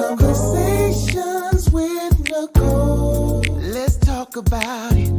Conversations with Nicole. Let's talk about it.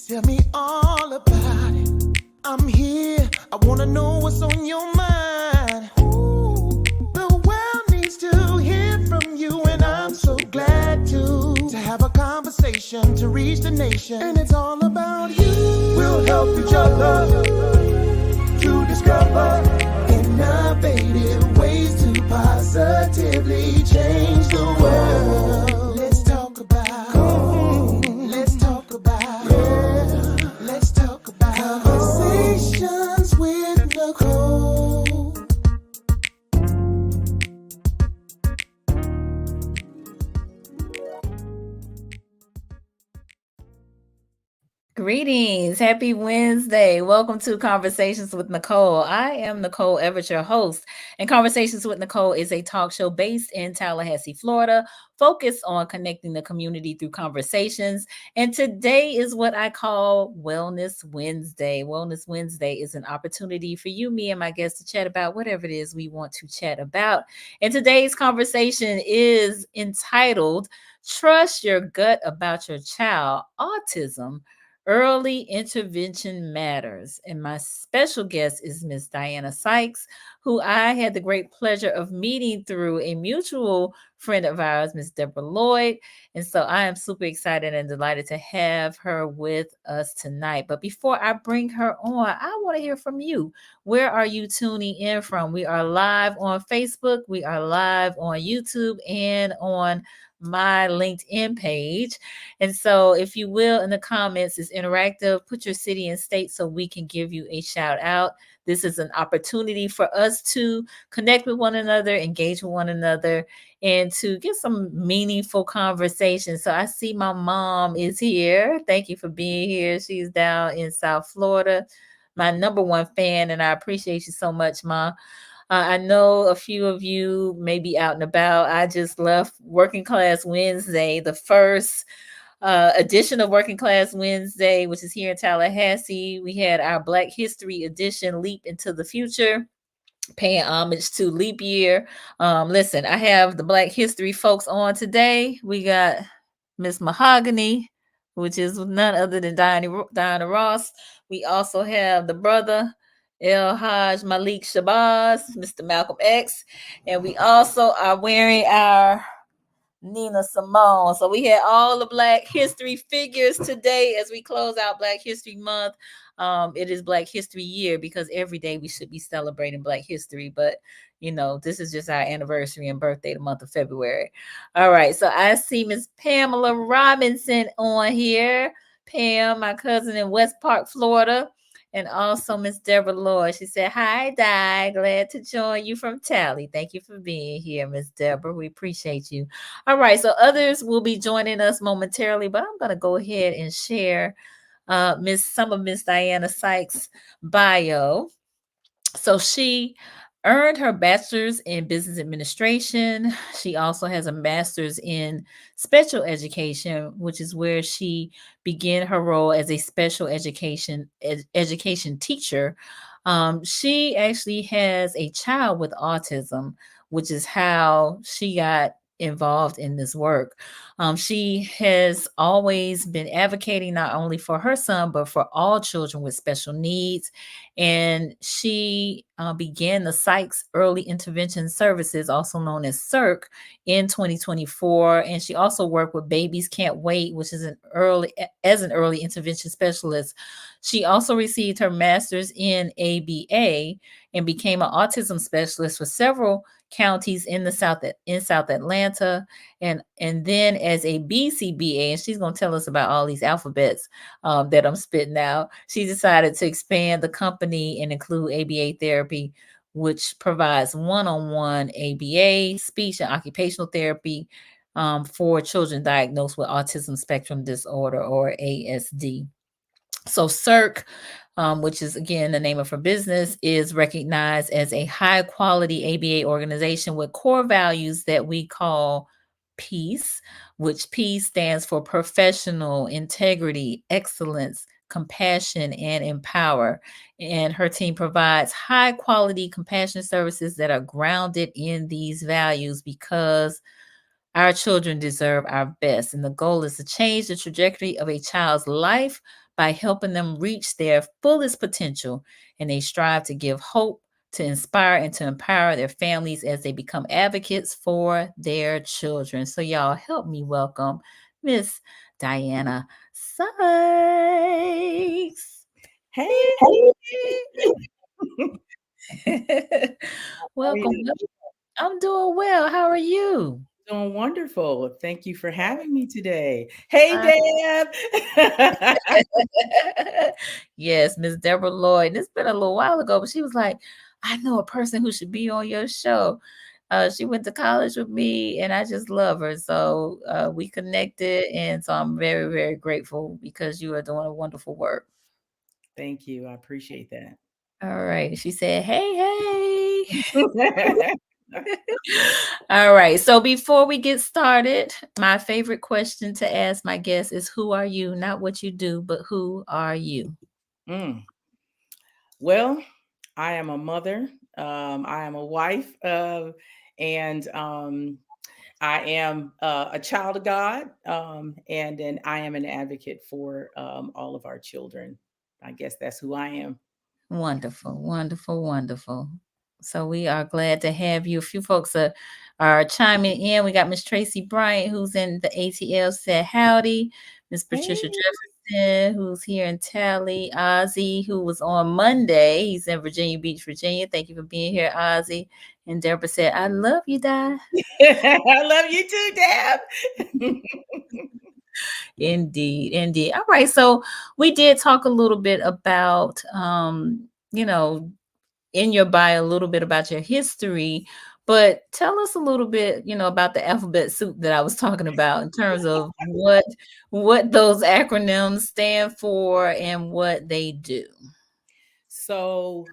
Tell me all about it. I'm here. I wanna know what's on your mind. Ooh, the world needs to hear from you, and I'm so glad to have a conversation to reach the nation. And it's all about you. We'll help each other to discover innovative ways to positively change the world. Let's talk about, let's talk about, yeah. Let's talk about conversations with Nicole. Greetings. Happy Wednesday. Welcome to Conversations with Nicole. I am Nicole Everett, your host. And Conversations with Nicole is a talk show based in Tallahassee, Florida, focused on connecting the community through conversations. And today is what I call Wellness Wednesday. Wellness Wednesday is an opportunity for you, me, and my guests to chat about whatever it is we want to chat about. And today's conversation is entitled Trust Your Gut About Your Child, Autism. Early intervention matters. And my special guest is Miss Dianna Sykes, who I had the great pleasure of meeting through a mutual friend of ours, Miss Deborah Lloyd. And so I am super excited and delighted to have her with us tonight. But before I bring her on, I want to hear from you. Where are you tuning in from? We are live on Facebook, we are live on YouTube, and on my LinkedIn page. And so if you will, in the comments, it's interactive. Put your city and state so we can give you a shout out. This is an opportunity for us to connect with one another, engage with one another, and to get some meaningful conversation. So I see my mom is here. Thank you for being here. She's down in South Florida, my number one fan, and I appreciate you so much, Mom. I know a few of you may be out and about. I just left Working Class Wednesday, the first edition of Working Class Wednesday, which is here in Tallahassee. We had our Black History edition, Leap into the Future, paying homage to leap year. Listen, I have the Black History folks on today. We got Miss Mahogany, which is none other than Diana Ross. We also have the brother, El Haj Malik Shabazz, Mr. Malcolm X. And we also are wearing our Nina Simone. So we had all the Black History figures today as we close out Black History Month. It is Black History Year because every day we should be celebrating Black History. But, you know, this is just our anniversary and birthday, the month of February. All right. So I see Miss Pamela Robinson on here. Pam, my cousin in West Park, Florida. And also Miss Deborah Lloyd. She said, hi, Di. Glad to join you from Tally. Thank you for being here, Miss Deborah. We appreciate you. All right. So others will be joining us momentarily, but I'm going to go ahead and share some of Miss Dianna Sykes' bio. So she earned her bachelor's in business administration. She also has a master's in special education, which is where she began her role as a special education teacher. She actually has a child with autism, which is how she got involved in this work. She has always been advocating not only for her son, but for all children with special needs. And she began the Sykes Early Intervention Services, also known as CERC, in 2024. And she also worked with Babies Can't Wait, which is an early intervention specialist. She also received her master's in ABA and became an autism specialist for several counties in South Atlanta, and then as a BCBA, and she's going to tell us about all these alphabets that I'm spitting out. She decided to expand the company and include ABA therapy, which provides one-on-one ABA, speech and occupational therapy for children diagnosed with Autism Spectrum Disorder, or ASD. So CERC, which is again the name of her business, is recognized as a high quality ABA organization with core values that we call PEACE, which PEACE stands for professional integrity, excellence, compassion, and empower. And her team provides high quality compassion services that are grounded in these values because our children deserve our best. And the goal is to change the trajectory of a child's life by helping them reach their fullest potential. And they strive to give hope, to inspire, and to empower their families as they become advocates for their children. So, y'all, help me welcome Miss Dianna Sykes. Hey, how are you? Welcome. I'm doing well. How are you? Doing wonderful. Thank you for having me today. Hey, Deb. Yes, Miss Deborah Lloyd. It's been a little while ago, but she was like, I know a person who should be on your show. She went to college with me, and I just love her. So we connected, and so I'm very, very grateful because you are doing a wonderful work. Thank you. I appreciate that. All right. She said, hey, hey. All right. So before we get started, my favorite question to ask my guests is who are you? Not what you do, but who are you? Mm. Well, I am a mother. I am a wife, and I am a child of God, and then I am an advocate for all of our children. I guess that's who I am. Wonderful, wonderful, wonderful. So we are glad to have you. A few folks are chiming in. We got Miss Tracy Bryant, who's in the ATL, said howdy. Miss Patricia Hey. Jefferson, who's here in Tally. Ozzy, who was on Monday. He's in Virginia Beach, Virginia. Thank you for being here, Ozzy. And Deborah said, I love you, Di. I love you too, Deb. Indeed, indeed. All right. So we did talk a little bit about you know, in your bio a little bit about your history, but tell us a little bit, about the alphabet soup that I was talking about in terms of what those acronyms stand for and what they do. So,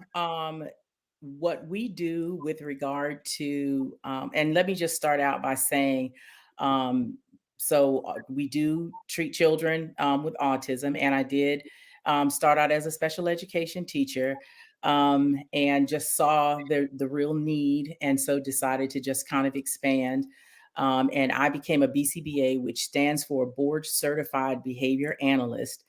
what we do with regard to, and let me just start out by saying, um, we do treat children with autism, and I did start out as a special education teacher, and just saw the real need, and so decided to just kind of expand. And I became a BCBA, which stands for Board Certified Behavior Analyst,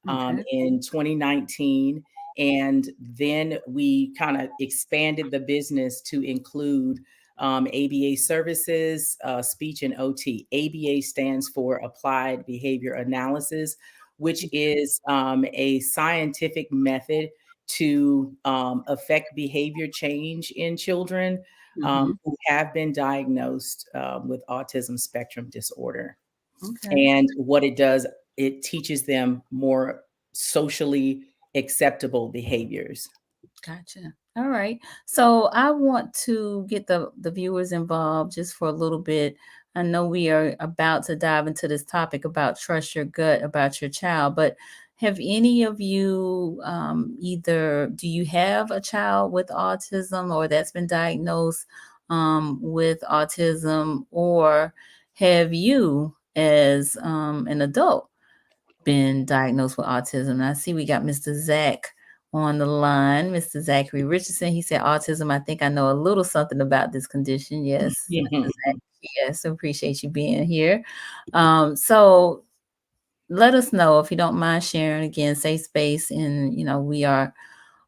Okay. in 2019. And then we kind of expanded the business to include ABA services, speech and OT. ABA stands for Applied Behavior Analysis, which is a scientific method to affect behavior change in children Hmm. who have been diagnosed with autism spectrum disorder. Okay. And what it does, it teaches them more socially acceptable behaviors. Gotcha. All right. So I want to get the viewers involved just for a little bit. I know we are about to dive into this topic about trust your gut about your child, but have any of you either do you have a child with autism or that's been diagnosed with autism, or have you as an adult been diagnosed with autism? And I see we got Mr. Zach on the line, Mr. Zachary Richardson. He said, autism, I think I know a little something about this condition. Yes, Mr. Zach. Yes, appreciate you being here. So let us know if you don't mind sharing. Again, safe space. And, we are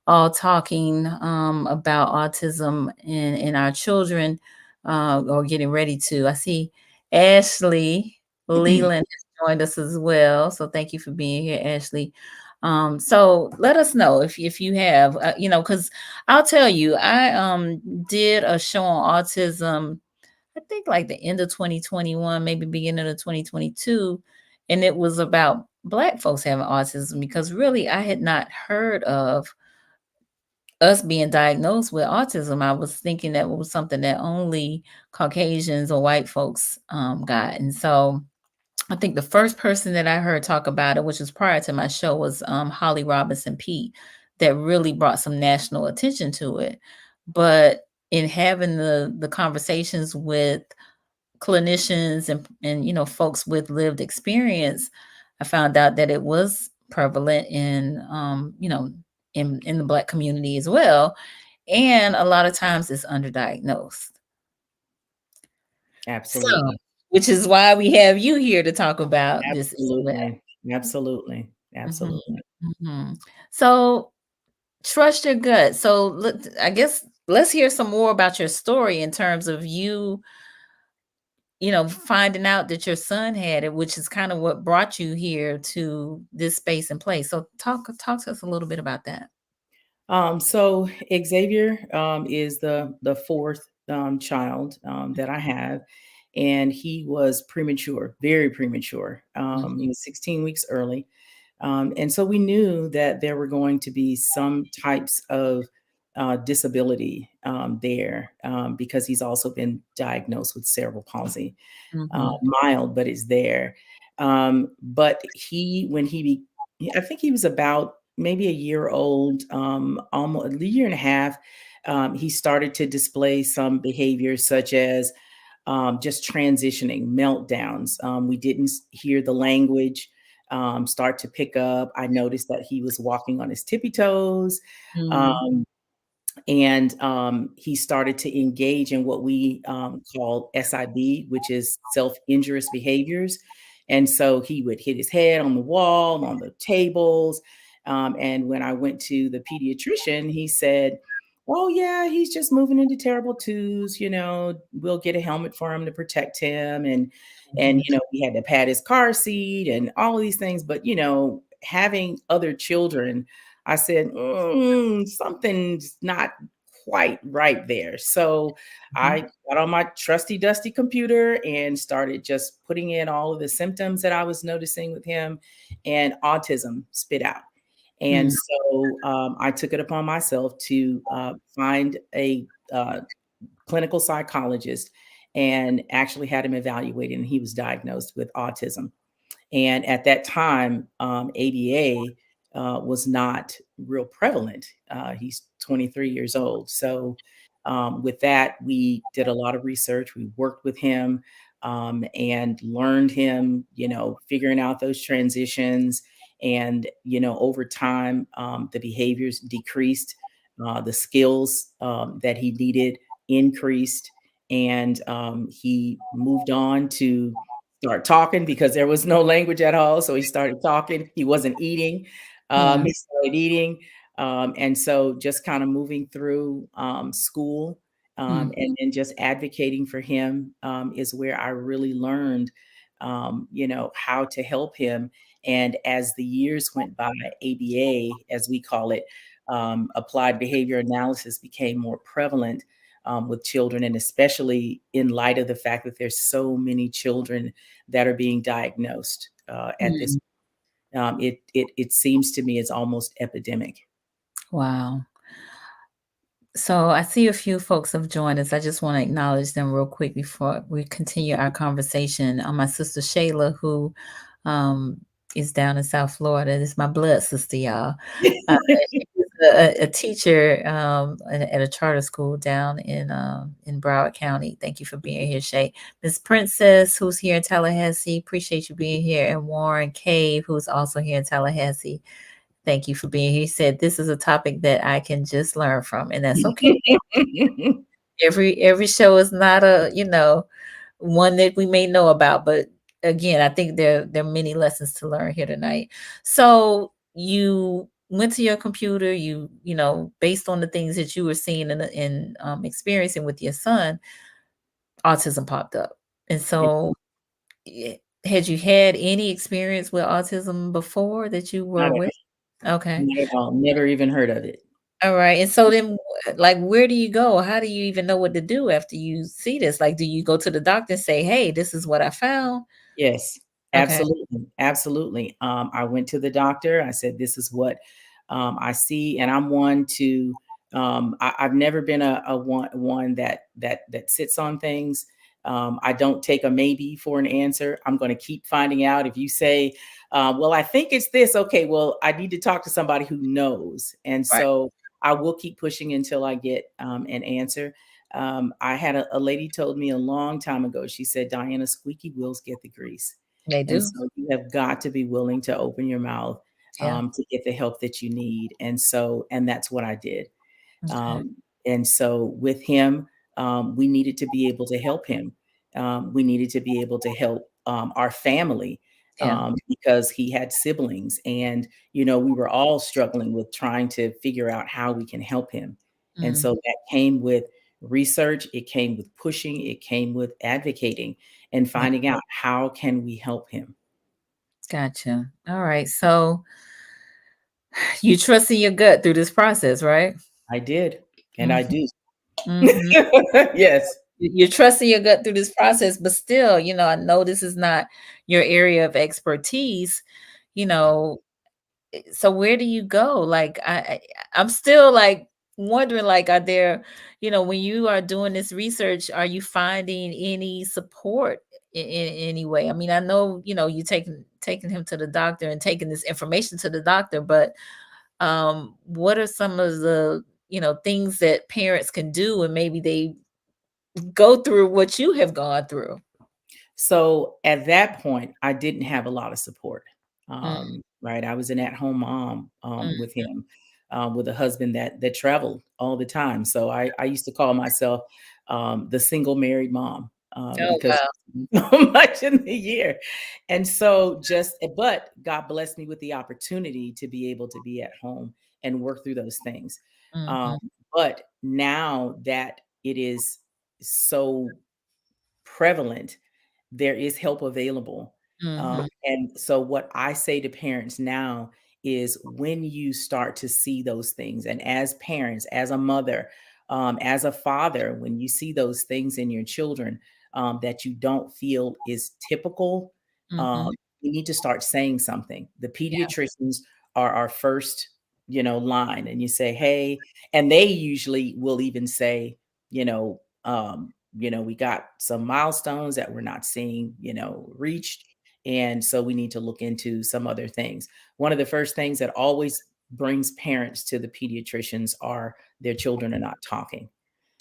all talking about autism in our children, or getting ready to. I see Ashley Leland has joined us as well. So thank you for being here, Ashley. So let us know if you have, because I'll tell you, I did a show on autism, I think like the end of 2021, maybe beginning of 2022. And it was about Black folks having autism because really I had not heard of us being diagnosed with autism. I was thinking that was something that only Caucasians or white folks got. And so I think the first person that I heard talk about it, which was prior to my show, was Holly Robinson Pete, that really brought some national attention to it. But in having the conversations with clinicians and folks with lived experience, I found out that it was prevalent in in the Black community as well, and a lot of times it's underdiagnosed. So, Absolutely. which is why we have you here to talk about this as well. Absolutely. Absolutely. Mhm, Absolutely. mhm. So, trust your gut. So, I guess let's hear some more about your story in terms of you, finding out that your son had it, which is kind of what brought you here to this space and place. So, talk to us a little bit about that. So Xavier is the fourth child that I have, and he was premature, very premature. He was 16 weeks early, and so we knew that there were going to be some types of disability there because he's also been diagnosed with cerebral palsy, Mhm, mild, but it's there. But I think he was about maybe a year old, almost a year and a half. He started to display some behaviors such as just transitioning, meltdowns. We didn't hear the language start to pick up. I noticed that he was walking on his tippy toes. mhm, Um, and he started to engage in what we call SIB, which is self-injurious behaviors. And so he would hit his head on the wall, on the tables. And when I went to the pediatrician, he said, "Oh yeah, he's just moving into terrible twos. We'll get a helmet for him to protect him, and mhm, we had to pad his car seat and all of these things." But having other children, I said, something's not quite right there. So mhm, I got on my trusty, dusty computer and started just putting in all of the symptoms that I was noticing with him, and autism spit out. And mhm, so I took it upon myself to find a clinical psychologist and actually had him evaluated, and he was diagnosed with autism. And at that time, ABA was not real prevalent. He's 23 years old. So, with that, we did a lot of research. We worked with him and learned him, figuring out those transitions. And, over time, the behaviors decreased, the skills that he needed increased. And he moved on to start talking because there was no language at all. So he started talking. He wasn't eating. mhm, He started eating. And so just kind of moving through school mhm, and then just advocating for him is where I really learned, how to help him. And as the years went by, ABA, as we call it, applied behavior analysis became more prevalent with children, and especially in light of the fact that there's so many children that are being diagnosed at this. mhm. It seems to me it's almost epidemic. Wow. So I see a few folks have joined us. I just want to acknowledge them real quick before we continue our conversation. My sister Shayla, who um, is down in South Florida, this is my blood sister, y'all. She's a teacher at a charter school down in Broward County. Thank you for being here, Shay. Miss Princess, who's here in Tallahassee, appreciate you being here, and Warren Cave, who's also here in Tallahassee. Thank you for being here. He said this is a topic that I can just learn from, and that's okay. Every show is not one that we may know about, but again, I think there are many lessons to learn here tonight. So you went to your computer, based on the things that you were seeing and experiencing with your son, autism popped up. And It- so had you had any experience with autism before that you not were at with? Okay. not at all. Never even heard of it. All right. And so then, like, where do you go? How do you even know what to do after you see this? Like, do you go to the doctor and say, "Hey, this is what I found"? Yes, Okay. absolutely, absolutely. I went to the doctor. I said, "This is what I see," and I'm one to. I've never been a one that sits on things. I don't take a maybe for an answer. I'm going to keep finding out. If you say, "Well, I think it's this," okay. Well, I need to talk to somebody who knows, and Right. so I will keep pushing until I get an answer. I had a lady told me a long time ago, she said, "Dianna, squeaky wheels get the grease." They And do. so you have got to be willing to open your mouth. Yeah. to get the help that you need. And that's what I did. Okay. And so with him, we needed to be able to help him. We needed to be able to help our family Yeah. because he had siblings, and we were all struggling with trying to figure out how we can help him. And Mm, so that came with research, it came with pushing, it came with advocating and yeah. finding out how can we help him. Gotcha. All right. So you trust in your gut through this process, right? I did, and I Mhm, do. mhm. Yes. You're trusting your gut through this process, but still, I know this is not your area of expertise, you know, so where do you go? Like I'm still like wondering, like, are there, when you are doing this research, are you finding any support in any way? I mean, I know, you taking him to the doctor and taking this information to the doctor, but what are some of the, things that parents can do and maybe they go through what you have gone through? So at that point, I didn't have a lot of support. Mm, Right. I was an at-home mom mm. with him, with a husband that traveled all the time. So I used to call myself the single married mom Oh, because wow. so much in the year. And so but God blessed me with the opportunity to be able to be at home and work through those things. Um, Mhm, but now that it is so prevalent, there is help available. mhm. And so, what I say to parents now is when you start to see those things, and as parents, as a mother, as a father, when you see those things in your children that you don't feel is typical, um, Mhm. you need to start saying something. The Yeah. pediatricians are our first, line, and you say, "Hey," and they usually will even say, you know, we got some milestones that we're not seeing, reached. And so we need to look into some other things. One of the first things that always brings parents to the pediatricians are their children are not talking.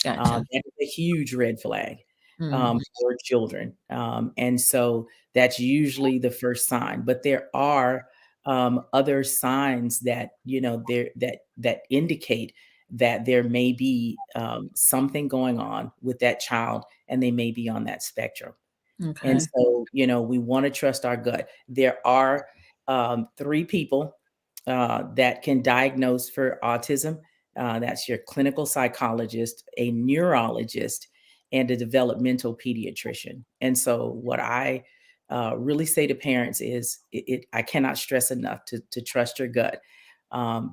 Gotcha. That is a huge red flag Mhm. for children. And so that's usually the first sign. But there are other signs that there that indicate that there may be something going on with that child, and they may be on that spectrum. And Okay. so, we want to trust our gut. There are three people that can diagnose for autism. That's your clinical psychologist, a neurologist, and a developmental pediatrician. And so, what I really say to parents is, I cannot stress enough to trust your gut,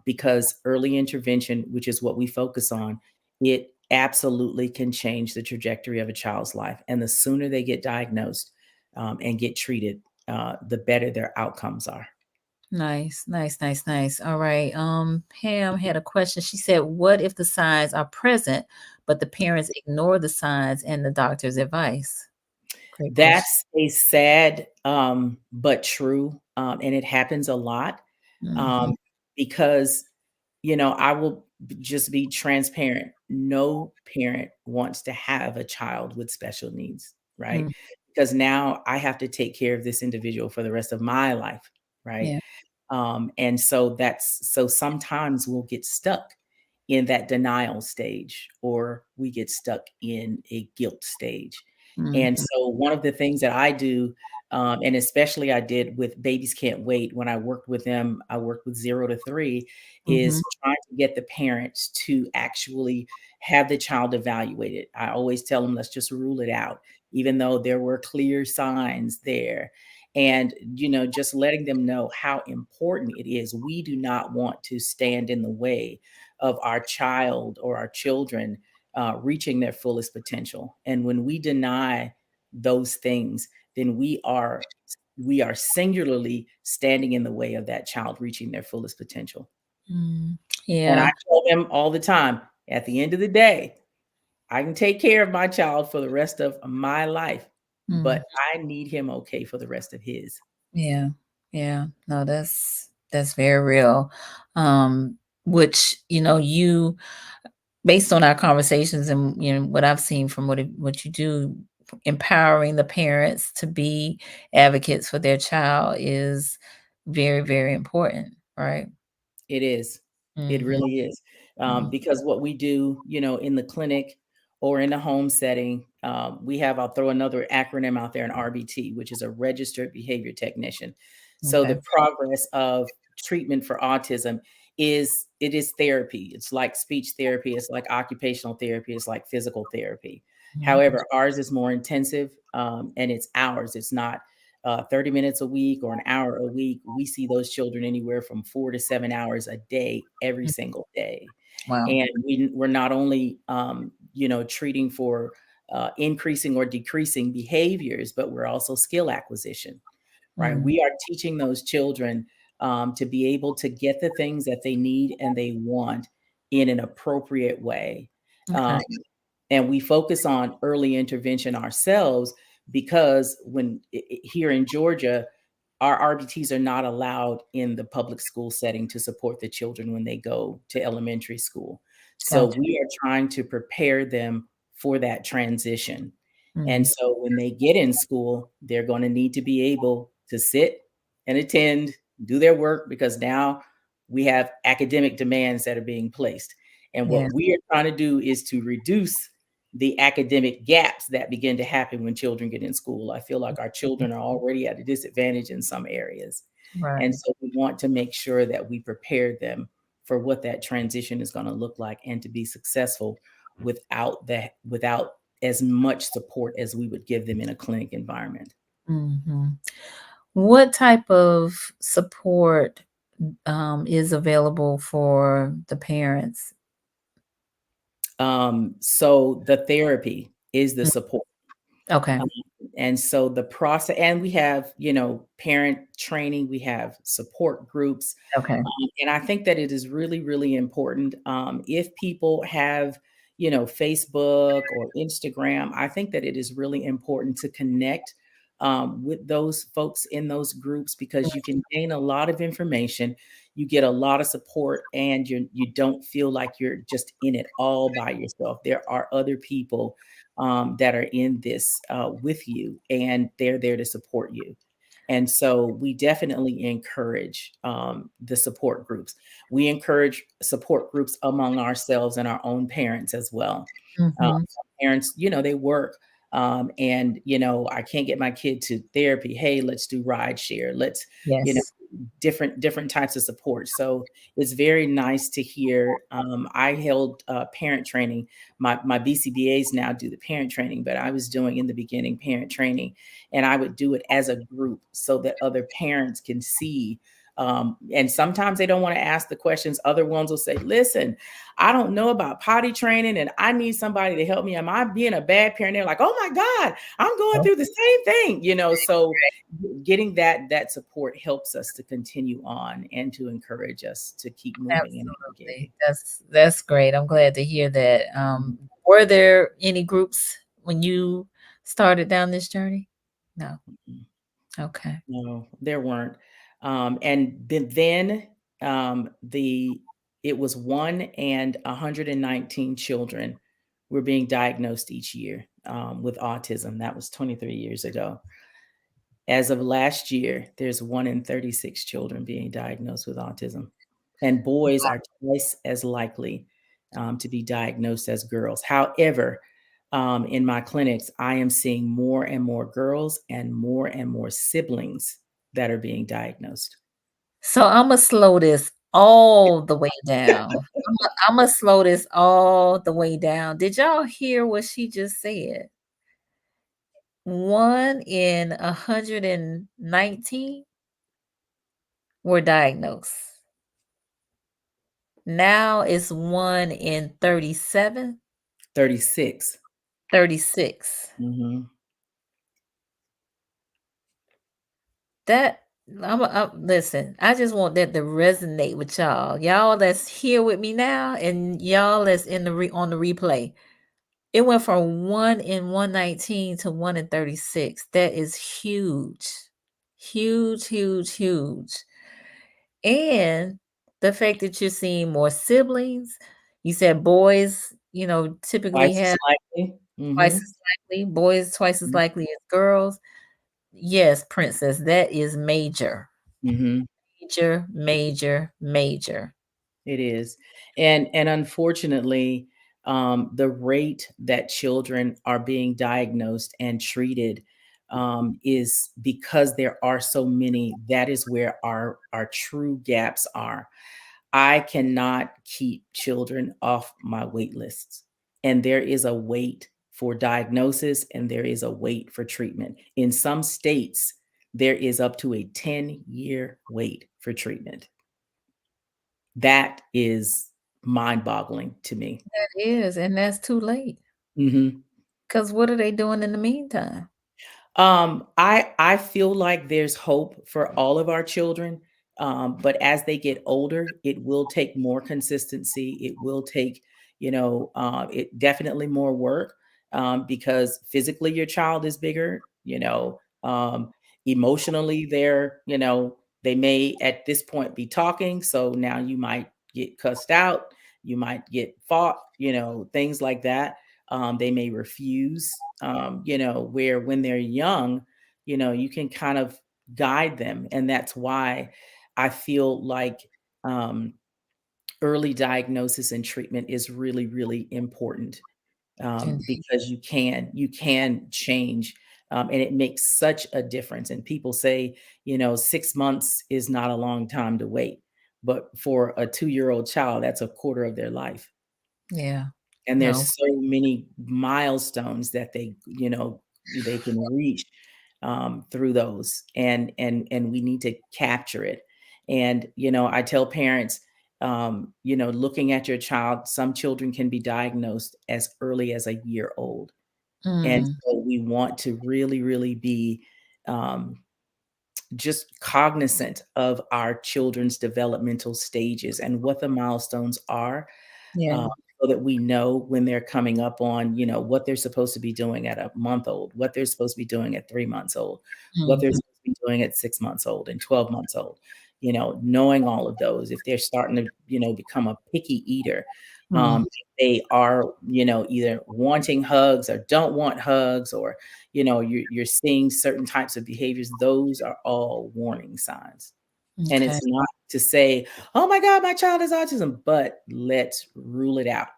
because early intervention, which is what we focus on, it absolutely can change the trajectory of a child's life. And the sooner they get diagnosed and get treated, the better their outcomes are. Nice, nice, nice, nice. All right. Pam had a question. She said, "What if the signs are present, but the parents ignore the signs and the doctor's advice?" Great question. That's a sad but true, and it happens a lot, Mhm. um, because I will just be transparent. No parent wants to have a child with special needs, right? Mm. Because now I have to take care of this individual for the rest of my life, right? Yeah. And so sometimes we'll get stuck in that denial stage, or we get stuck in a guilt stage. And Mhm. so one of the things that I do, and especially I did with Babies Can't Wait when I worked with them, I worked with 0 to 3, Mhm. is trying to get the parents to actually have the child evaluated. I always tell them, let's just rule it out, even though there were clear signs there. And just letting them know how important it is. We do not want to stand in the way of our child or our children reaching their fullest potential. And when we deny those things, then we are singularly standing in the way of that child reaching their fullest potential. Mm. And Yeah. I tell them all the time, at the end of the day, I can take care of my child for the rest of my life, Mm. but I need him okay for the rest of his. Yeah. Yeah. No, that's very real. Which, you, based on our conversations and what I've seen from what you do, empowering the parents to be advocates for their child is very, very important. right? It is. It Mhm, really is. mhm. Because what we do, in the clinic or in the home setting, I'll throw another acronym out there, an RBT, which is a registered behavior technician. So Okay, the progress of treatment for autism it is therapy. It's like speech therapy, it's like occupational therapy, it's like physical therapy. mhm, However, ours is more intensive, and it's hours. It's not 30 minutes a week or an hour a week. We see those children anywhere from 4 to 7 hours a day, every mm, single day. wow, And we're not only, treating for increasing or decreasing behaviors, but we're also skill acquisition, right? mm, We are teaching those children to be able to get the things that they need and they want in an appropriate way. okay, Um, and we focus on early intervention ourselves because here in Georgia, our RBTs are not allowed in the public school setting to support the children when they go to elementary school. So gotcha, we are trying to prepare them for that transition. And mm, so when they get in school, they're going to need to be able to sit and attend, do their work, because now we have academic demands that are being placed. And yeah, what we are trying to do is to reduce the academic gaps that begin to happen when children get in school. I feel like our children are already at a disadvantage in some areas. right, And so we want to make sure that we prepare them for what that transition is going to look like and to be successful without as much support as we would give them in a clinic environment. mhm. What type of support, is available for the parents? So the therapy is the Mm, support. okay, Um, and so the process, and we have, parent training, we have support groups. okay, And I think that it is really, really important. If people have, Facebook or Instagram, I think that it is really important to connect with those folks in those groups because you can gain a lot of information, you get a lot of support, and you don't feel like you're just in it all by yourself. There are other people that are in this with you, and they're there to support you. And so we definitely encourage the support groups. We encourage support groups among ourselves and our own parents as well. mhm, Some parents, they work. And I can't get my kid to therapy. Hey, let's do ride share. Let's, you know, yes, different types of support. So it's very nice to hear. I held parent training. My BCBAs now do the parent training, but I was doing in the beginning parent training, and I would do it as a group so that other parents can see. And sometimes they don't want to ask the questions. Other ones will say, listen, I don't know about potty training and I need somebody to help me. Am I being a bad parent? They're like, oh my God, I'm going oh, through the same thing, so getting that support helps us to continue on and to encourage us to keep moving and navigating. absolutely, that's great, I'm glad to hear that, Mhm. were there any groups when you started down this journey? No, okay, No, there weren't. And then it was 1 and 119 children were being diagnosed each year with autism. That was 23 years ago. As of last year, there's 1 in 36 children being diagnosed with autism, and boys are twice as likely to be diagnosed as girls. However, in my clinics, I am seeing more and more girls and more siblings that are being diagnosed. so Imma slow this all the way down. Imma slow this all the way down. Did y'all hear what she just said? 1 in 119 were diagnosed. Now it's 1 in 37, 36. 36. Mhm. That listen, I just want that to resonate with y'all. Y'all that's here with me now and y'all that's in the on the replay. It went from 1 in 119 to 1 in 36. That is huge. Huge, huge, huge. And the fact that you're seeing more siblings, you said boys, typically Twice have as likely. twice Mhm. as likely, boys twice as Mhm. likely as girls. Yes, princess, that is major. Mhm. major, major, major. It is. And unfortunately, the rate that children are being diagnosed and treated is because there are so many. That is where our true gaps are. I cannot keep children off my wait lists. And there is a wait for diagnosis and there is a wait for treatment. In some states, there is up to a 10-year wait for treatment. That is mind-boggling to me. That is, and that's too late. Mhm. Because what are they doing in the meantime? I feel like there's hope for all of our children, but as they get older, it will take more consistency. It will take, it definitely more work because physically your child is bigger. Emotionally they may at this point be talking, so now you might get cussed out, you might get fought, things like that. They may refuse, where when they're young, you can kind of guide them. And that's why I feel like um, early diagnosis and treatment is really, really important Indeed. because you can change. And it makes such a difference. And people say, 6 months is not a long time to wait. But for a 2-year-old child, that's a quarter of their life. Yeah. And No. there's so many milestones that they can reach through those, and we need to capture it. And I tell parents, looking at your child, some children can be diagnosed as early as a year old, and Mm, so we want to really, really be um, just cognizant of our children's developmental stages and what the milestones are, yeah. um, so that we know when they're coming up on, what they're supposed to be doing at a month old, what they're supposed to be doing at 3 months old, what they're Mhm. supposed to be doing at 6 months old and 12 months old. Knowing all of those, if they're starting to, become a picky eater, Mm, if they are, either wanting hugs or don't want hugs, or, you're seeing certain types of behaviors, those are all warning signs. And okay. it's not to say, "Oh my god, my child has autism," but let's rule it out.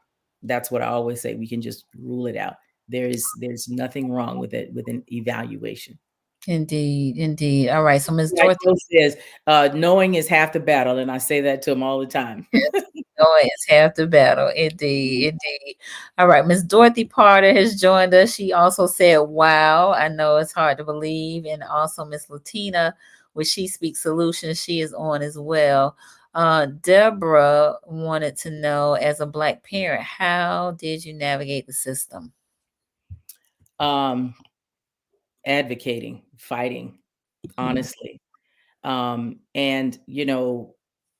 That's what I always say, we can just rule it out. There's nothing wrong with it with an evaluation. Indeed, indeed. All right. So Miss Like Dorothy, Joe says, "Knowing is half the battle," and I say that to him all the time. joy is half the battle. Indeed, indeed. All right. Miss Dorothy Parter has joined us. She also said, wow, I know it's hard to believe. And also Miss Latina, with She Speaks Solutions, she is on as well. Deborah wanted to know, as a Black parent, how did you navigate the system? Um, Advocating, fighting, Mm, honestly. And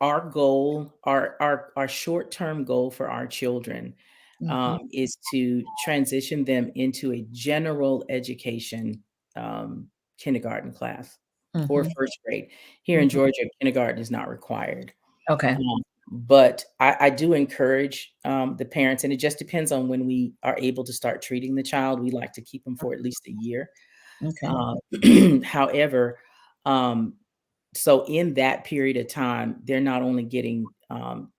our goal, our short-term goal for our children mhm, is to transition them into a general education um, kindergarten class or mhm, first grade. Here in mhm. Georgia, kindergarten is not required. Okay. But I do encourage the parents, and it just depends on when we are able to start treating the child. We like to keep them for at least a year. Okay. However, um, so in that period of time, they're not only getting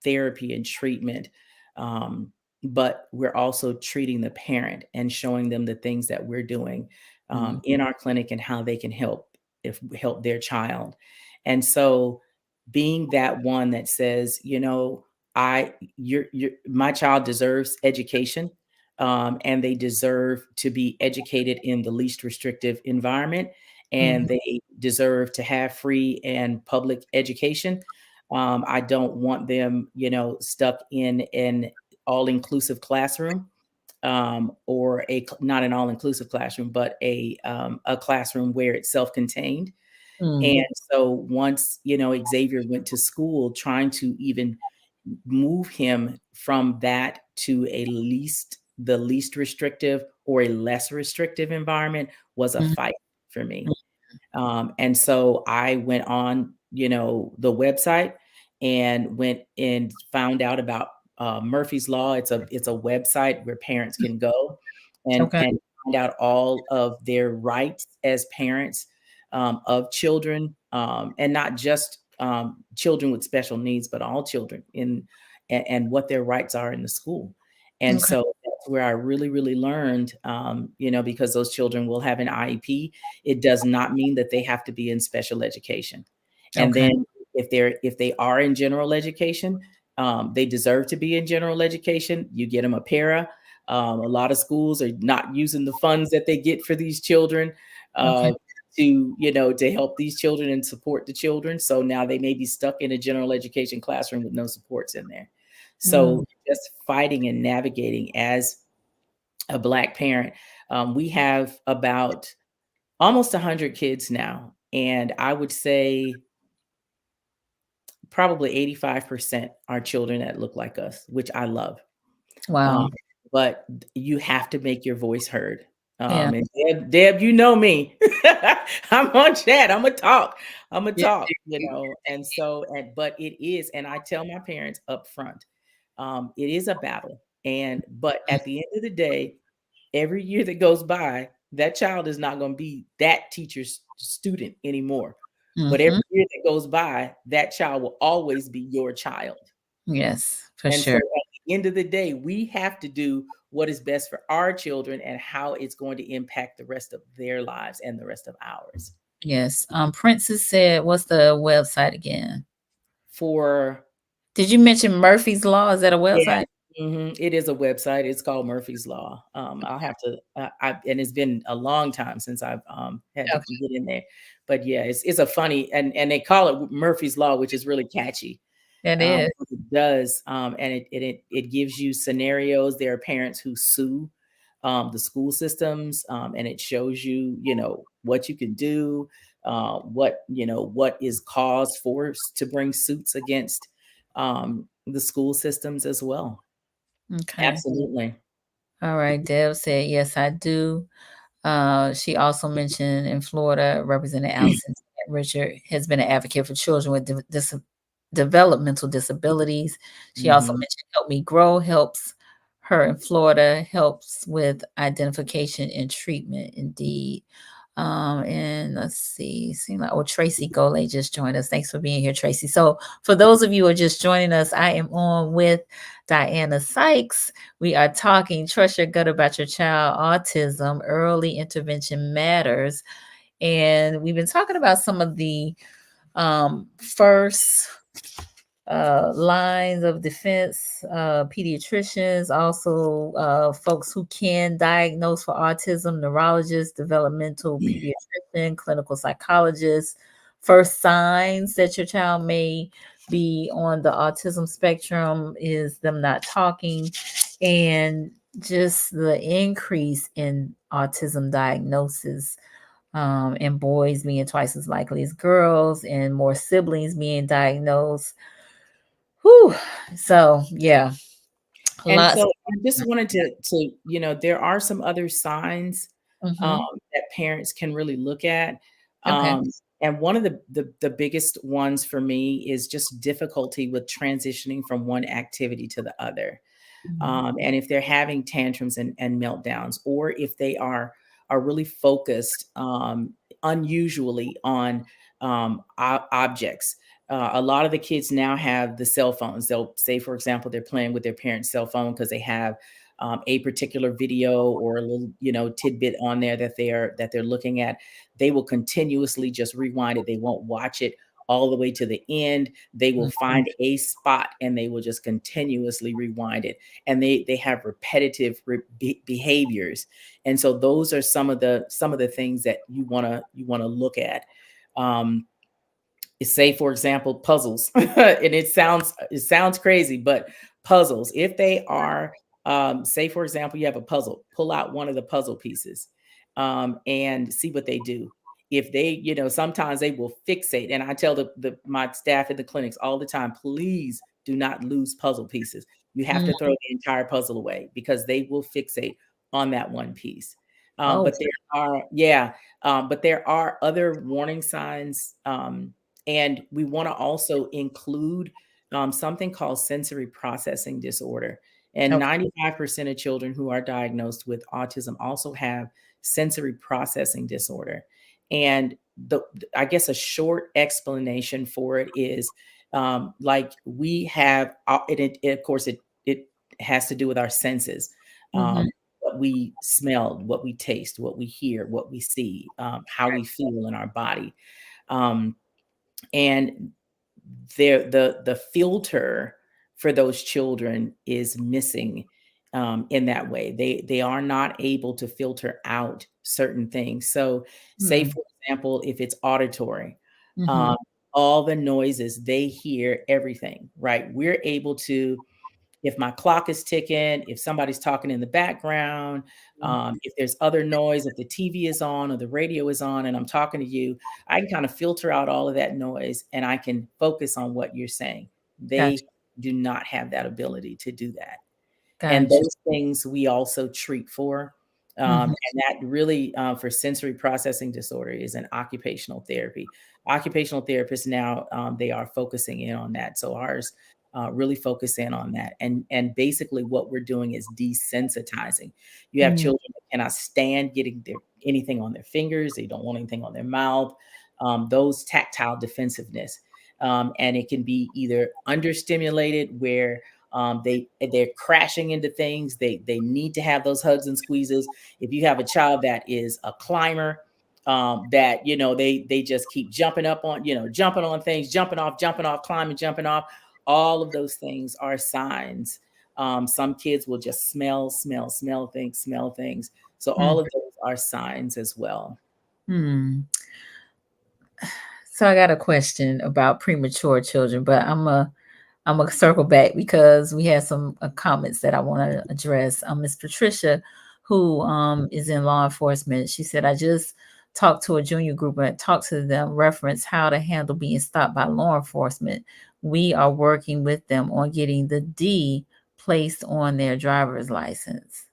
therapy and treatment, um, but we're also treating the parent and showing them the things that we're doing Mm, in our clinic and how they can help their child. And so, being that one that says, my child deserves education, and they deserve to be educated in the least restrictive environment, and mhm, they deserve to have free and public education. I don't want them, stuck in an all-inclusive classroom, or not an all-inclusive classroom, but a classroom where it's self-contained. mm, And so once, Xavier went to school, trying to even move him from that to the least restrictive or a less restrictive environment was a mm, fight for me. And so I went on, the website, and went and found out about Murphy's Law. It's a website where parents can go okay. and find out all of their rights as parents of children, and not just children with special needs, but all children and what their rights are in the school. And Okay. so that's where I really, really learned, because those children will have an IEP. It does not mean that they have to be in special education. And Okay. then if they are in general education, they deserve to be in general education. You get them a para. A lot of schools are not using the funds that they get for these children Okay. to help these children and support the children. So now they may be stuck in a general education classroom with no supports in there. Mm. So just fighting and navigating as a Black parent. We have about almost 100 kids now, and I would say probably 85% are children that look like us, which I love. Wow. Um, but you have to make your voice heard. Yeah. And Deb, you know me. I'm on chat. I'm gonna talk. I'm gonna Yeah. talk. And so, but it is, and I tell my parents up front, it is a battle. But at the end of the day, every year that goes by, that child is not going to be that teacher's student anymore. But every Mm-hmm. year that goes by, that child will always be your child. Yes, for And so sure. at the end of the day, we have to do what is best for our children and how it's going to impact the rest of their lives and the rest of ours. Yes. Princess said, what's the website again? For Did you mention Murphy's Law? Is that a Yeah, website? it is a website. It's called Murphy's Law. I'll have to, and it's been a long time since I've had to Okay. get in there. But yeah, it's a funny, and they call it Murphy's Law, which is really catchy. It is. What it does, and it gives you scenarios. There are parents who sue the school systems, and it shows you, what you can do, what is cause for to bring suits against the school systems as well. Okay. Absolutely. All right. Deb said, yes, I do. She also mentioned in Florida, Representative Allison Richard has been an advocate for children with developmental disabilities. She also Mhm. mentioned Help Me Grow helps her in Florida, helps with identification and treatment, indeed. And let's see, seem like Tracy Gole just joined us. Thanks for being here, Tracy. So for those of you who are just joining us, I am on with Dianna Sykes. We are talking Trust Your Gut about your child autism. Early intervention matters. And we've been talking about some of the first lines of defense, pediatricians, also folks who can diagnose for autism, neurologists, developmental pediatrician, clinical psychologist, first signs that your child may be on the autism spectrum is them not talking, and just the increase in autism diagnosis, and boys being twice as likely as girls, and more siblings being diagnosed. Whew. So yeah, And lots. so I just wanted there are some other signs Mm-hmm. that parents can really look at. Okay. Um, and one of the biggest ones for me is just difficulty with transitioning from one activity to the other. Mhm. And if they're having tantrums and meltdowns, or if they are really focused unusually on objects. A lot of the kids now have the cell phones. They'll say, for example, they're playing with their parents' cell phone because they have a particular video or a little, tidbit on there that they're looking at. They will continuously just rewind it. They won't watch it all the way to the end. They will Mhm. find a spot and they will just continuously rewind it. And they have repetitive behaviors. And so those are some of the things that you want to look at. Um, say, for example, puzzles. And it sounds crazy, but puzzles, if they are, say, for example, you have a puzzle, pull out one of the puzzle pieces, and see what they do. If they, sometimes they will fixate. And I tell my staff at the clinics all the time, please do not lose puzzle pieces. You have Mm. to throw the entire puzzle away because they will fixate on that one piece. Oh, But there are, yeah, but there are other warning signs. And we want to also include something called sensory processing disorder. And okay. 95% of children who are diagnosed with autism also have sensory processing disorder. And I guess a short explanation for it is like we have, of course, it has to do with our senses. Mm-hmm. What we smell, what we taste, what we hear, what we see, how we feel in our body. Um, and the filter for those children is missing in that way. They are not able to filter out certain things. So, say for example, if it's auditory, Mm-hmm. um, all the noises they hear, everything, right? We're able to, if my clock is ticking, if somebody's talking in the background, if there's other noise, if the TV is on or the radio is on and I'm talking to you, I can kind of filter out all of that noise and I can focus on what you're saying. Gotcha. They do not have that ability to do that. And Gotcha. those things we also treat for. Mm-hmm. And that really, for sensory processing disorder, is an occupational therapy. Occupational therapists now, they are focusing in on that. So ours really focus in on that. And basically what we're doing is desensitizing. You have Mm-hmm. children that cannot stand getting anything on their fingers. They don't want anything on their mouth. Those tactile defensiveness. And it can be either understimulated, where they're crashing into things. They need to have those hugs and squeezes. If you have a child that is a climber, that they just keep jumping up on, jumping on things, jumping off, climbing, jumping off. All of those things are signs. Some kids will just smell things. So all of those are signs as well. Mm-hmm. So I got a question about premature children, but I'm gonna circle back because we had some comments that I want to address. Miss Patricia, who is in law enforcement, she said, I just talked to a junior group and talked to them, reference how to handle being stopped by law enforcement. We are working with them on getting the D placed on their driver's license.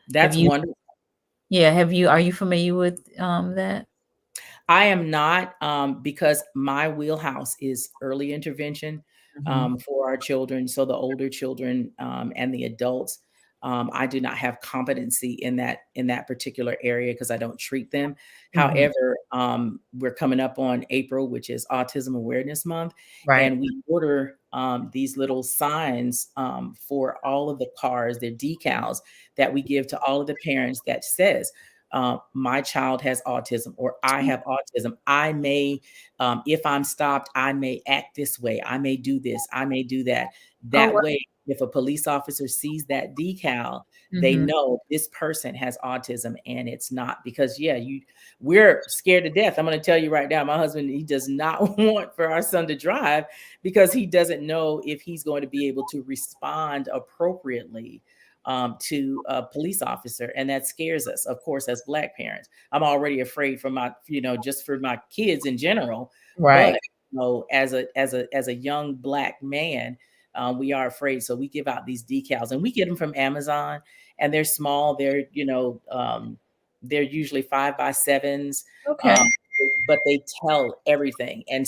Have That's you, wonderful. yeah, are you familiar with that? I am not, because my wheelhouse is early intervention Mm-hmm. for our children. So the older children and the adults, I do not have competency in that particular area because I don't treat them. Mm-hmm. However, we're coming up on April, which is Autism Awareness Month, Right. and we order these little signs for all of the cars, their decals that we give to all of the parents that says, my child has autism, or I have autism. I may, if I'm stopped, I may act this way. I may do this. I may do that. Oh, That wow. way, if a police officer sees that decal, they Mm-hmm. know this person has autism, and it's not because, we're scared to death. I'm going to tell you right now, my husband, he does not want for our son to drive because he doesn't know if he's going to be able to respond appropriately to a police officer, and that scares us, of course, as Black parents. I'm already afraid for my, just for my kids in general, but Right. as a young Black man, we are afraid. So we give out these decals, and we get them from Amazon, and they're small. They're usually 5x7s. Okay. Um, but they tell everything, and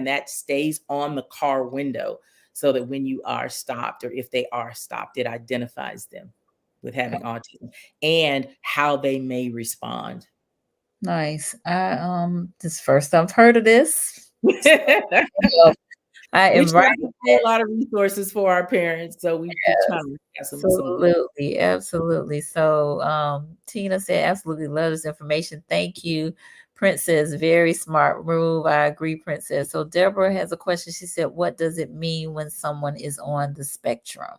that stays on the car window, so that when you are stopped, or if they are stopped, it identifies them with having autism and how they may respond. Nice. This first I've heard of this. We So I am try to writing have it. a lot of resources for our parents, so we try to have some. Absolutely, absolutely. So Tina said, absolutely love this information. Thank you. Princess, very smart move. I agree, Princess. So Deborah has a question. She said, what does it mean when someone is on the spectrum?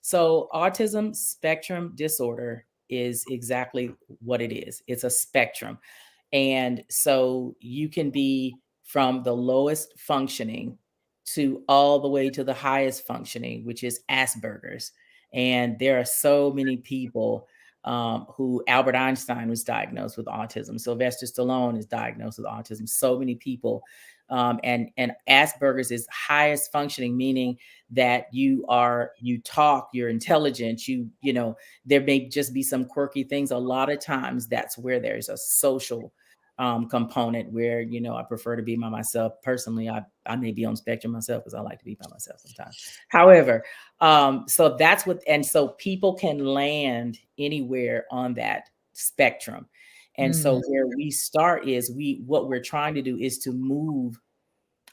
So autism spectrum disorder is exactly what it is. It's a spectrum. And so you can be from the lowest functioning to all the way to the highest functioning, which is Asperger's. And there are so many people who Albert Einstein was diagnosed with autism. Sylvester Stallone is diagnosed with autism. So many people. And Asperger's is highest functioning, meaning that you talk, you're intelligent, there may just be some quirky things. A lot of times that's where there's a social component where, I prefer to be by myself. Personally, I may be on spectrum myself because I like to be by myself sometimes. However, so that's and so people can land anywhere on that spectrum. And so where we start is what we're trying to do is to move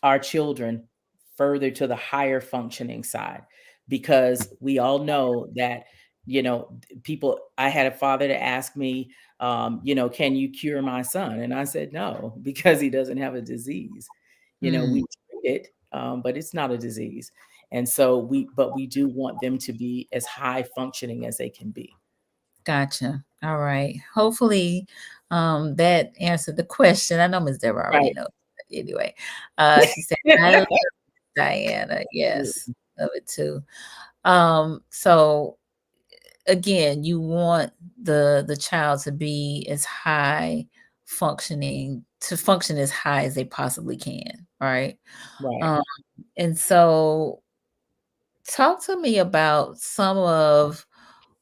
our children further to the higher functioning side, because we all know that, people, I had a father to ask me, can you cure my son? And I said, no, because he doesn't have a disease. We treat it, but it's not a disease. And so but we do want them to be as high functioning as they can be. Gotcha. All right. Hopefully, that answered the question. I know Ms. Deborah already Right. knows. But anyway, she said, "I love Dianna." Yes, love it too. So again, you want the child to be as high functioning, to function as high as they possibly can, right? Right. Um, and so talk to me about some of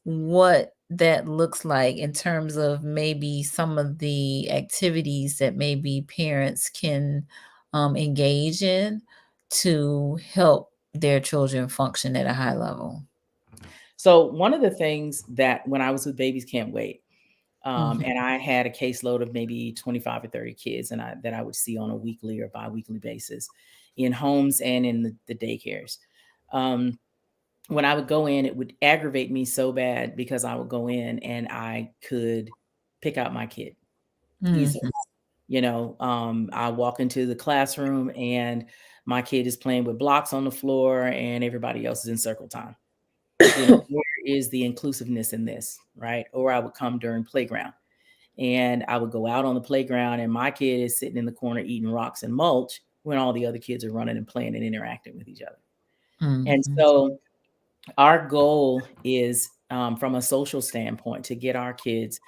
what that looks like in terms of maybe some of the activities that maybe parents can engage in to help their children function at a high level. So one of the things that when I was with Babies Can't Wait, Mhm. and I had a caseload of maybe 25 or 30 kids, and that I would see on a weekly or biweekly basis in homes and in the daycares. Um, when I would go in, it would aggravate me so bad because I would go in and I could pick out my kid easily. Mhm. I walk into the classroom and my kid is playing with blocks on the floor and everybody else is in circle time. Where is the inclusiveness in this, right? Or I would come during playground and I would go out on the playground and my kid is sitting in the corner eating rocks and mulch when all the other kids are running and playing and interacting with each other. And Mhm. so our goal is, from a social standpoint, to get our kids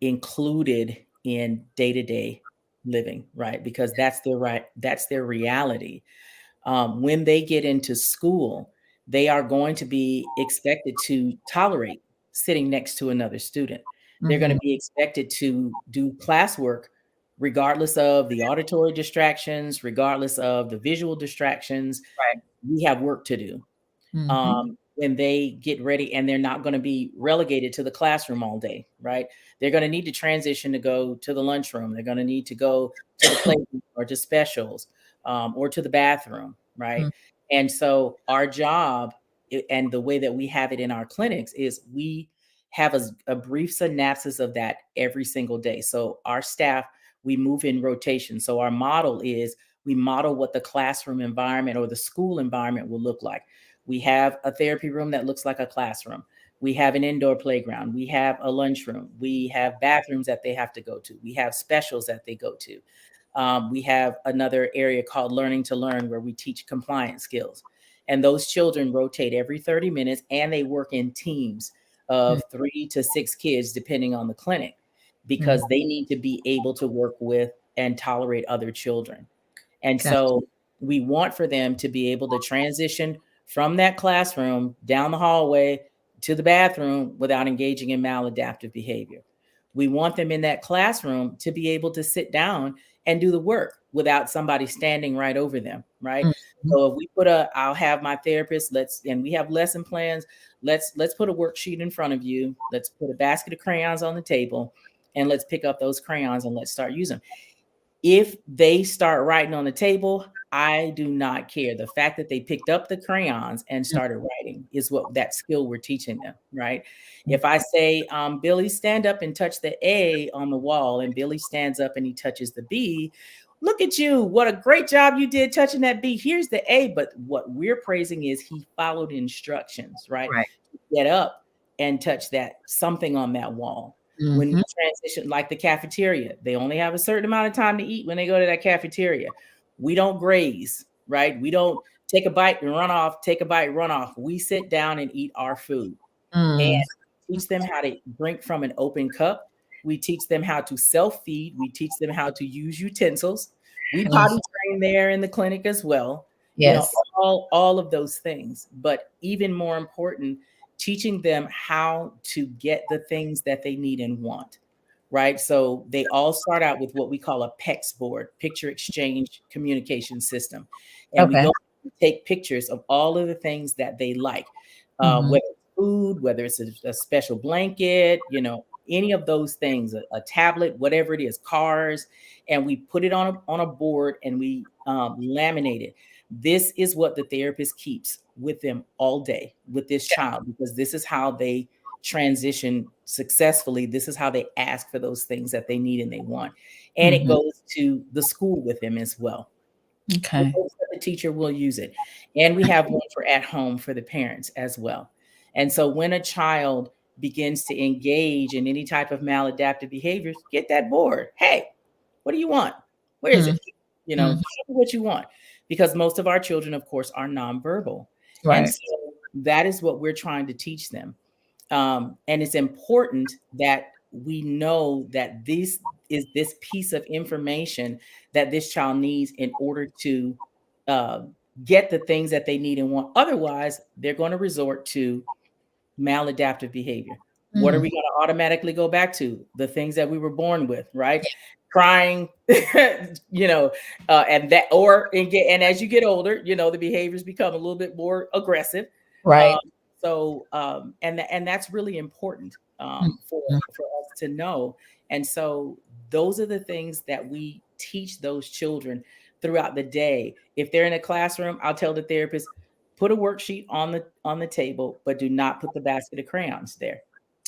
included in day-to-day living, right? Because that's their reality. When they get into school, they are going to be expected to tolerate sitting next to another student. They're going to Mhm. be expected to do classwork regardless of the auditory distractions, regardless of the visual distractions. Right. We have work to do. Mhm. When they get ready, and they're not going to be relegated to the classroom all day, right? They're going to need to transition to go to the lunchroom. They're going to need to go to the playroom or to specials, or to the bathroom, right? Mhm. And so our job, and the way that we have it in our clinics, is we have a brief synopsis of that every single day. So our staff, we move in rotation. So our model is we model what the classroom environment or the school environment will look like. We have a therapy room that looks like a classroom. We have an indoor playground. We have a lunchroom. We have bathrooms that they have to go to. We have specials that they go to. We have another area called Learning to Learn, where we teach compliance skills. And those children rotate every 30 minutes and they work in teams of 3 to 6 kids, depending on the clinic, Mhm. because they need to be able to work with and tolerate other children. And Gotcha. so we want for them to be able to transition from that classroom down the hallway to the bathroom without engaging in maladaptive behavior. We want them in that classroom to be able to sit down and do the work without somebody standing right over them, right? Mhm. So if we I'll have my therapist, and we have lesson plans. Let's put a worksheet in front of you. Let's put a basket of crayons on the table and let's pick up those crayons and let's start using them. If they start writing on the table, I do not care. The fact that they picked up the crayons and started writing is what that skill we're teaching them, right? Mhm. If I say, Billy, stand up and touch the A on the wall, and Billy stands up and he touches the B, look at you. What a great job you did touching that B. Here's the A. But what we're praising is he followed instructions, right? Right. Get up and touch that something on that wall. When Mhm. we transition, like the cafeteria, they only have a certain amount of time to eat when they go to that cafeteria. We don't graze, right? We don't take a bite and run off, take a bite, run off. We sit down and eat our food and Mm. teach them how to drink from an open cup. We teach them how to self-feed. We teach them how to use utensils. We potty Mhm. train there in the clinic as well. Yes. All of those things. But even more important, teaching them how to get the things that they need and want. Right. So they all start out with what we call a PEX board, picture exchange communication system. And we Okay. go and take pictures of all of the things that they like, Mhm. whether it's food, whether it's a special blanket, any of those things, a tablet, whatever it is, cars, and we put it on a board and we laminate it. This is what the therapist keeps with them all day with this child, because this is how they transition successfully. This is how they ask for those things that they need and they want. And it Mhm. goes to the school with them as well. Okay. The teacher will use it. And we have one for at home for the parents as well. And so when a child begins to engage in any type of maladaptive behaviors, get that board. Hey, what do you want? Where is Mhm. it? You know, Mhm. show me what you want. Because most of our children, of course, are nonverbal. And Right. so that is what we're trying to teach them. And it's important that we know that this is this piece of information that this child needs in order to uh, get the things that they need and want. Otherwise, they're going to resort to maladaptive behavior. What are Mm. we going to automatically go back to? The things that we were born with, right? Crying, you know, and that, and as you get older, you know, the behaviors become a little bit more aggressive. Um, Right. and that's really important for Mhm. us to know. And so those are the things that we teach those children throughout the day. If they're in a classroom, I'll tell the therapist, put a worksheet on the table, but do not put the basket of crayons there.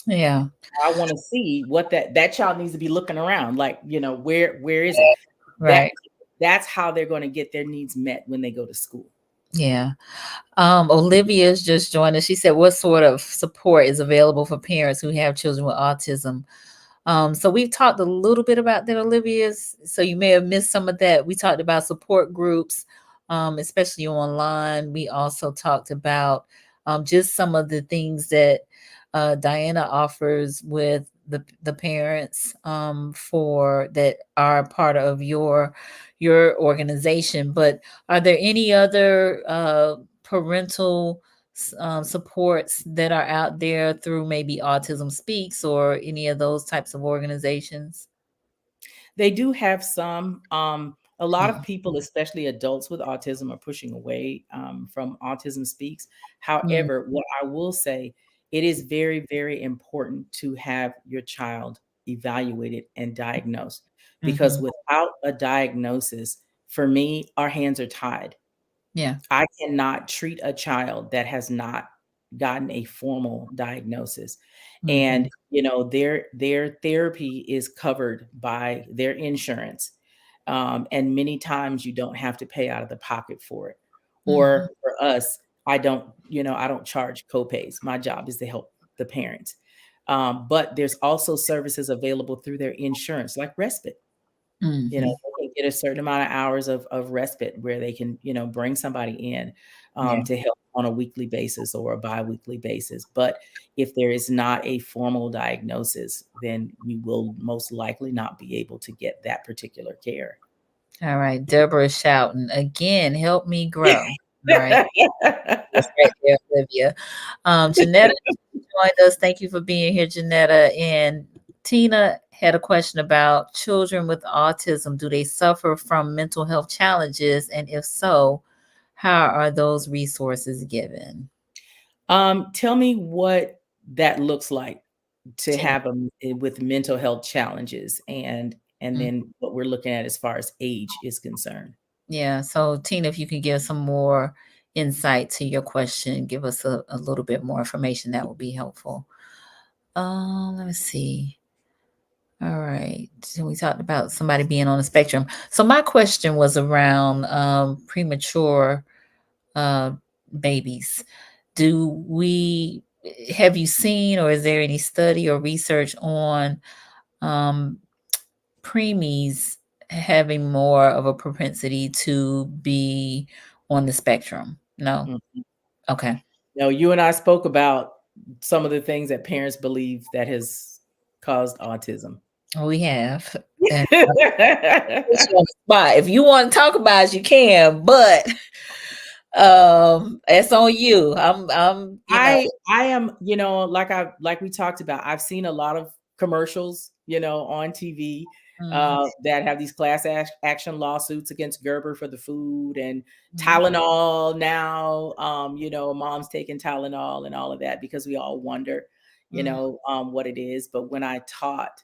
Yeah. I want to see what that child needs to be looking around, like, you know, where is it? That Right. that's how they're going to get their needs met when they go to school. Yeah. Olivia's just joined us. She said, "What sort of support is available for parents who have children with autism?" So we've talked a little bit about that, Olivia's. So you may have missed some of that. We talked about support groups, especially online. We also talked about just some of the things that Dianna offers with the parents for that are part of your organization. But are there any other parental supports that are out there through maybe Autism Speaks or any of those types of organizations? They do have some. A lot of Mm, people, especially adults with autism, are pushing away from Autism Speaks. mm, However, what I will say, it is very, very important to have your child evaluated and diagnosed, because mhm. without a diagnosis, for me, our hands are tied. Yeah. I cannot treat a child that has not gotten a formal diagnosis. And, Mhm, you know, their therapy is covered by their insurance. And many times you don't have to pay out of the pocket for it. mhm, Or for us, I don't charge copays. My job is to help the parents. But there's also services available through their insurance, like respite. You know, mhm. they can get a certain amount of hours of respite where they can, you know, bring somebody in Yeah. to help on a weekly basis or a biweekly basis. But if there is not a formal diagnosis, then you will most likely not be able to get that particular care. All right. Deborah shouting again, help me grow. All right. That's right there, Olivia. Janetta joined us. Thank you for being here, Janetta. And Tina had a question about children with autism. Do they suffer from mental health challenges? And if so, how are those resources given? Tell me what that looks like to Tina. have them with mental health challenges, and Mm, then what we're looking at as far as age is concerned. yeah. So, Tina, if you can give some more insight to your question, give us a little bit more information, that would be helpful. Let me see. All right. So we talked about somebody being on the spectrum. So my question was around premature uh, babies. Do we have you seen, or is there any study or research on um, preemies having more of a propensity to be on the spectrum? No. Mhm. Okay. No, you and I spoke about some of the things that parents believe that has caused autism. We have. And put you on the spot. If you want to talk about it, you can, but it's on you. I am, you know, like we talked about, I've seen a lot of commercials, you know, on TV Mhm, that have these action lawsuits against Gerber for the food, and mhm, Tylenol now. You know, mom's taking Tylenol and all of that because we all wonder, Mm. what it is. But when I taught,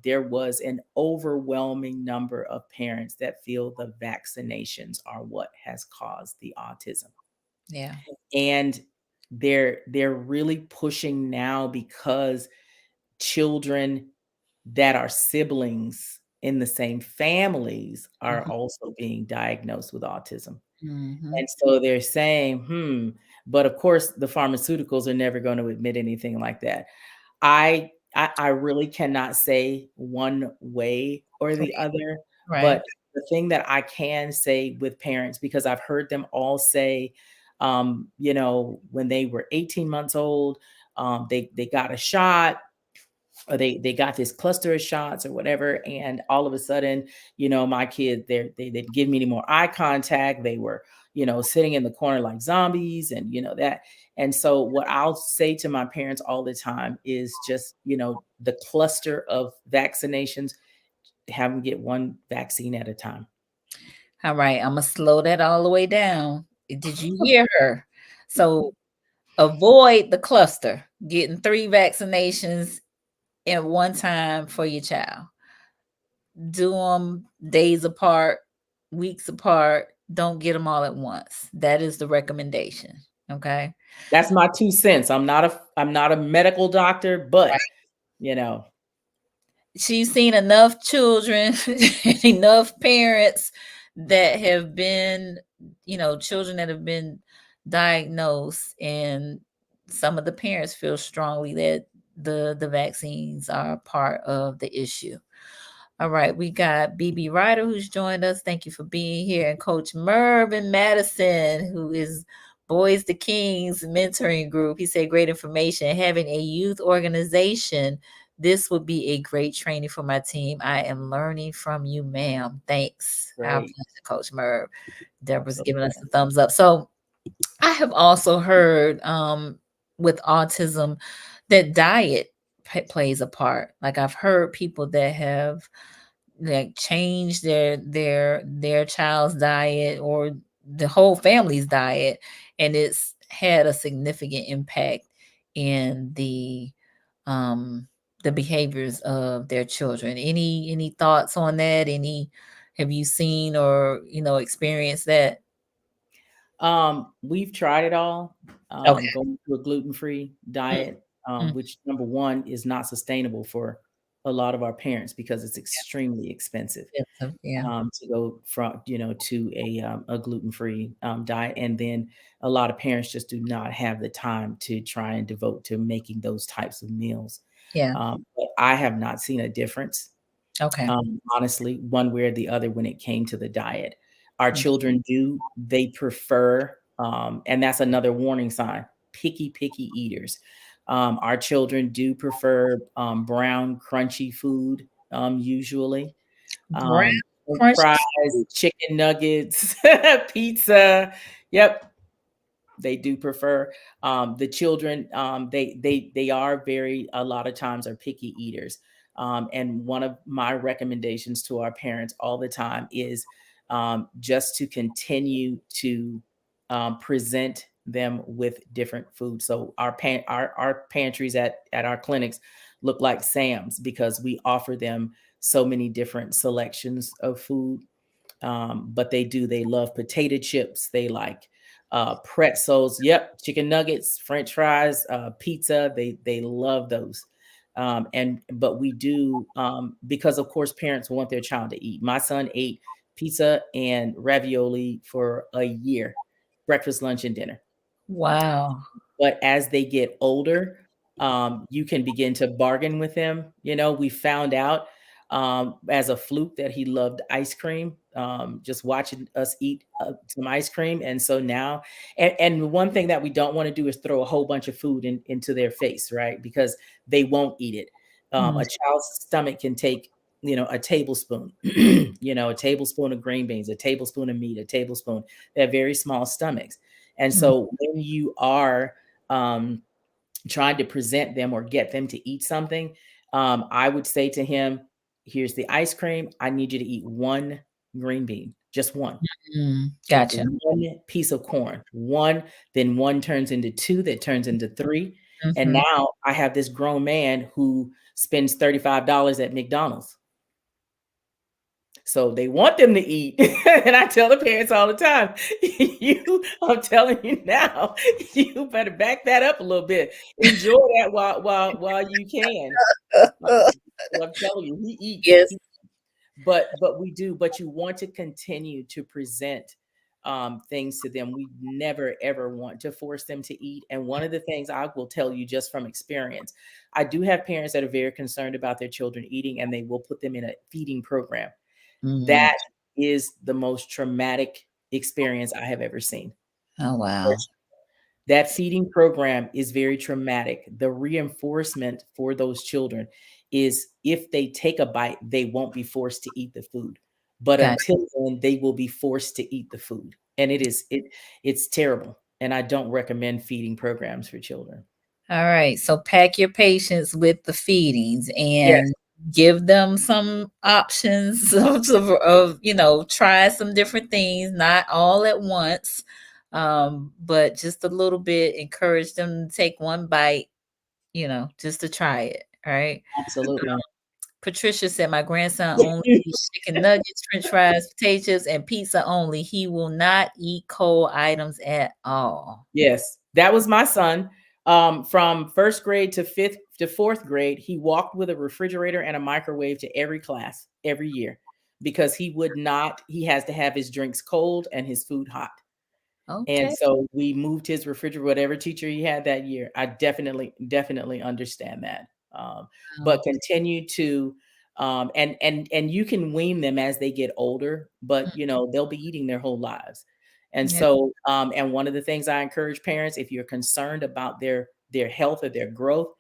there was an overwhelming number of parents that feel the vaccinations are what has caused the autism. Yeah. And they're really pushing now because children that are siblings in the same families are Mhm. also being diagnosed with autism. Mhm. And so they're saying, but of course the pharmaceuticals are never going to admit anything like that. I really cannot say one way or the other, Right. but the thing that I can say with parents, because I've heard them all say, when they were 18 months old, they got a shot, or they got this cluster of shots or whatever, and all of a sudden, my kids, they didn't give me any more eye contact. They were, sitting in the corner like zombies, and that. And so what I'll say to my parents all the time is just, the cluster of vaccinations, have them get one vaccine at a time. All right. I'm gonna slow that all the way down. Did you hear her? So avoid the cluster, getting 3 vaccinations at one time for your child. Do them days apart, weeks apart. Don't get them all at once. That is the recommendation. Okay. That's my 2 cents. I'm not a medical doctor, but Right. you know, She's seen enough children, enough parents that have been, children that have been diagnosed, and some of the parents feel strongly that the vaccines are part of the issue. All right, we got BB Ryder who's joined us. Thank you for being here. And Coach Mervin Madison, who is Boys the Kings mentoring group. He said, great information. Having a youth organization, this would be a great training for my team. I am learning from you, ma'am. Thanks. Our great. pleasure, Coach Merv. Deborah's giving Absolutely. us a thumbs up. So I have also heard with autism that diet plays a part. Like I've heard people that have like changed their child's diet or the whole family's diet, and it's had a significant impact in the behaviors of their children. Any thoughts on that? Any Have you seen or experienced that? We've tried it all. Okay. Going to a gluten-free Mm, diet, mm, which number one is not sustainable for a lot of our parents because it's extremely expensive yeah. to go from, to a gluten-free diet. And then a lot of parents just do not have the time to try and devote to making those types of meals. Yeah. But I have not seen a difference, Okay. honestly, one way or the other when it came to the diet. Our Mm. children they prefer, and that's another warning sign, picky eaters. Our children do prefer brown, crunchy food, usually. Brown French crunchy fries, food. chicken nuggets, pizza. Yep, they do prefer the children. They are very, a lot of times are picky eaters. And one of my recommendations to our parents all the time is just to continue to present them with different food. So our pantries at our clinics look like Sam's because we offer them so many different selections of food. But they love potato chips. They like pretzels. Yep, chicken nuggets, French fries, pizza. They love those. And but we do, because of course parents want their child to eat. My son ate pizza and ravioli for a year, breakfast, lunch, and dinner. Wow. But as they get older, you can begin to bargain with them. We found out as a fluke that he loved ice cream, just watching us eat some ice cream. And so now, and one thing that we don't want to do is throw a whole bunch of food into their face, right? Because they won't eat it. Mm, A child's stomach can take, a tablespoon, a tablespoon of green beans, a tablespoon of meat, a tablespoon. They have very small stomachs. And mm, so when you are um, trying to present them or get them to eat something, I would say to him, here's the ice cream. I need you to eat one green bean, just one. gotcha. One piece of corn, one, then one turns into two, that turns into three. And Mhm. now I have this grown man who spends $35 at McDonald's. So they want them to eat. And I tell the parents all the time, I'm telling you now, you better back that up a little bit. Enjoy that while you can. I'm telling you, he eats. Yes. But we do, but you want to continue to present things to them. We never ever want to force them to eat. And one of the things I will tell you just from experience, I do have parents that are very concerned about their children eating, and they will put them in a feeding program. Mhm. That is the most traumatic experience I have ever seen. Oh, wow. That feeding program is very traumatic. The reinforcement for those children is if they take a bite, they won't be forced to eat the food. But Got until then, they will be forced to eat the food. And it's terrible. And I don't recommend feeding programs for children. All right. So pack your patience with the feedings Yes, and give them some options of, try some different things, not all at once, but just a little bit. Encourage them to take one bite, just to try it. All right. absolutely. Patricia said, my grandson only eats chicken nuggets, french fries, potato chips, and pizza only. He will not eat cold items at all. Yes, that was my son. From first grade to fifth to fourth grade, he walked with a refrigerator and a microwave to every class every year because he would not, he has to have his drinks cold and his food hot. And Okay. so we moved his refrigerator, whatever teacher he had that year. I definitely understand that. Um, But continue to, and you can wean them as they get older, but they'll be eating their whole lives. And yeah. so, and one of the things I encourage parents, if you're concerned about their health or their growth,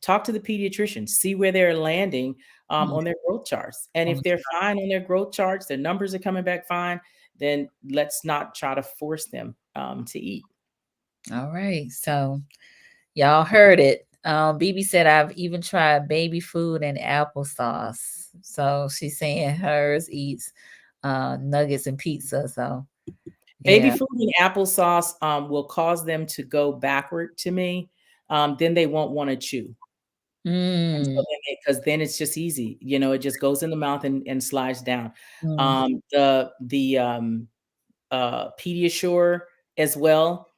talk to the pediatrician, see where they're landing Mm. on their growth charts. And if Um, they're fine on their growth charts, their numbers are coming back fine, then let's not try to force them to eat. All right. So y'all heard it. BB said I've even tried baby food and applesauce. So she's saying hers eats nuggets and pizza. So Baby yeah. food and applesauce will cause them to go backward to me. Then they won't want to chew. And so Mm, because then it's just easy, it just goes in the mouth and slides down. mm, The Pediasure as well.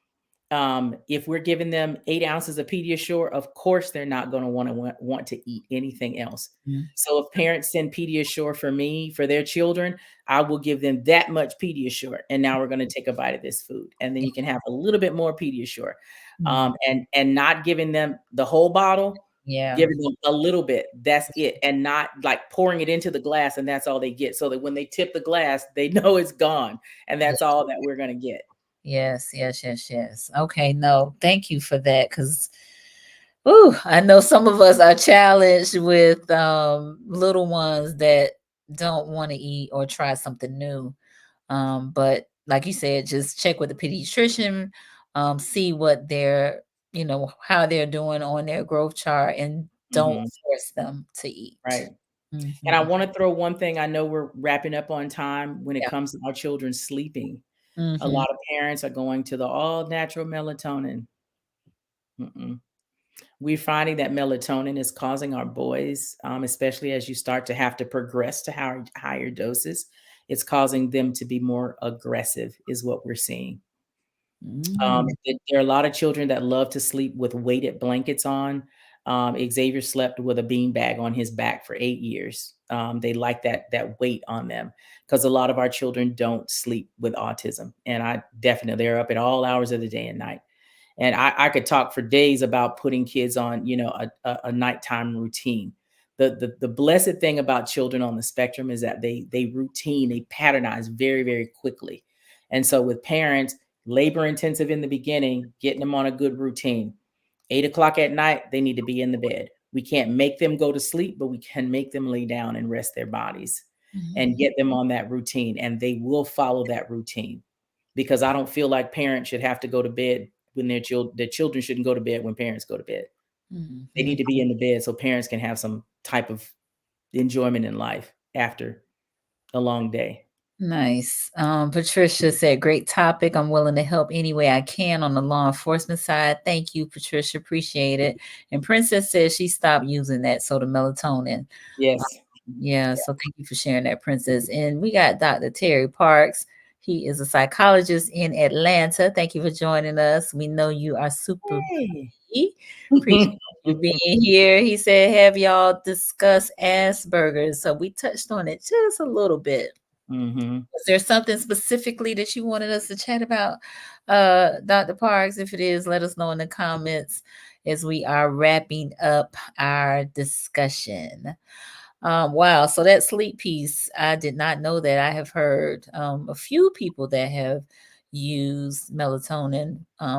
If we're giving them 8 ounces of Pediasure, of course they're not going to want to eat anything else. mm. So if parents send Pediasure for me for their children, I will give them that much Pediasure, and now we're going to take a bite of this food, and then you can have a little bit more Pediasure, Mm, and not giving them the whole bottle, yeah. giving them a little bit. That's it, and not like pouring it into the glass, and that's all they get. So that when they tip the glass, they know it's gone, and Yeah. that's all that we're going to get. Yes, yes, yes, yes. Okay, no, thank you for that. Because ooh, I know some of us are challenged with little ones that don't want to eat or try something new. But like you said, just check with the pediatrician, see what they're, how they're doing on their growth chart, and don't Mhm. force them to eat. Right. And I Mhm. wanna throw one thing, I know we're wrapping up on time when it Yeah. comes to our children sleeping. A Mhm. lot of parents are going to the all natural melatonin. Mm-mm. We're finding that melatonin is causing our boys, especially as you start to have to progress to higher doses, it's causing them to be more aggressive, is what we're seeing. Mm. There are a lot of children that love to sleep with weighted blankets on. Xavier slept with a beanbag on his back for 8 years. They like that weight on them because a lot of our children don't sleep with autism, and I definitely they're up at all hours of the day and night. And I could talk for days about putting kids on, a nighttime routine. The blessed thing about children on the spectrum is that they patternize very, very quickly. And so with parents, labor intensive in the beginning, getting them on a good routine. 8 o'clock at night, they need to be in the bed. We can't make them go to sleep, but we can make them lay down and rest their bodies and Mhm. get them on that routine. And they will follow that routine because I don't feel like parents should have to go to bed when their children shouldn't go to bed when parents go to bed. They Mhm. need to be in the bed so parents can have some type of enjoyment in life after a long day. Nice. Patricia said, great topic. I'm willing to help any way I can on the law enforcement side. Thank you, Patricia. Appreciate it. And Princess says she stopped using that. So the melatonin. Yes. Yeah, so thank you for sharing that, Princess. And we got Dr. Terry Parks. He is a psychologist in Atlanta. Thank you for joining us. We know you are super Hey. busy. Appreciate you being here. He said, have y'all discuss Asperger's? So we touched on it just a little bit. Mm-hmm. Is there something specifically that you wanted us to chat about, Dr. Parks? If it is, let us know in the comments as we are wrapping up our discussion. Wow. So that sleep piece, I did not know that. I have heard a few people that have used melatonin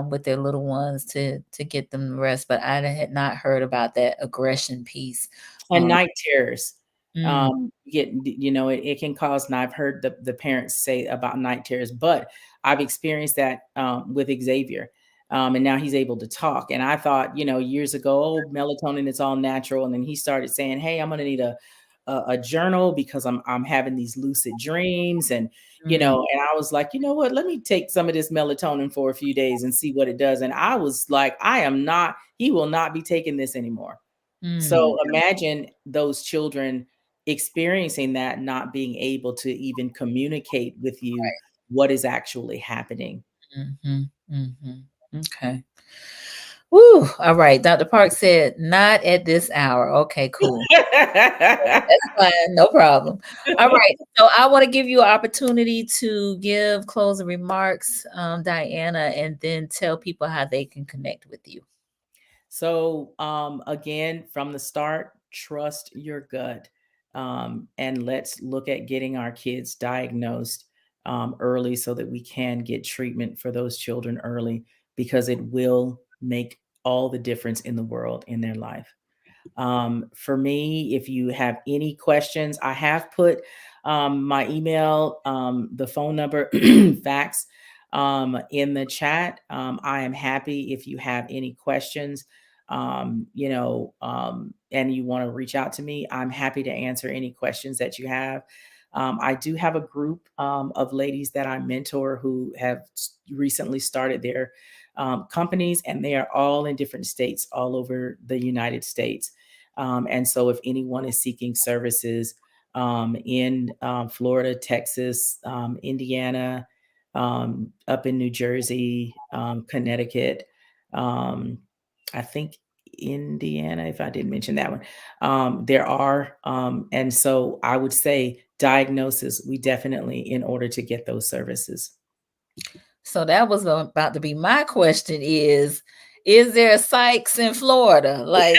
with their little ones to get them rest, but I had not heard about that aggression piece. And night terrors. Mm, It can cause, and I've heard the parents say about night terrors, but I've experienced that with Xavier. And now he's able to talk. And I thought, years ago, oh, melatonin is all natural. And then he started saying, hey, I'm gonna need a journal because I'm having these lucid dreams. And mm, and I was like, you know what, let me take some of this melatonin for a few days and see what it does. And I was like, he will not be taking this anymore. mm. So imagine those children experiencing that, not being able to even communicate with you what is actually happening. Mhm, mhm. Okay. Woo. All right. Dr. Park said, not at this hour. Okay, cool. That's fine. No problem. All right. So I want to give you an opportunity to give closing remarks, Dianna, and then tell people how they can connect with you. So, again, from the start, trust your gut. And let's look at getting our kids diagnosed early so that we can get treatment for those children early, because it will make all the difference in the world in their life. For me, if you have any questions, I have put my email, the phone number, fax in the chat. I am happy if you have any questions, and you want to reach out to me. I'm happy to answer any questions that you have. I do have a group of ladies that I mentor who have recently started their companies, and they are all in different states all over the United States. And so, if anyone is seeking services in Florida, Texas, Indiana, up in New Jersey, Connecticut, um, I think Indiana, if I didn't mention that one, there are. And so, I would say diagnosis, we definitely, in order to get those services. So that was about to be my question is there a Sykes in Florida? Like,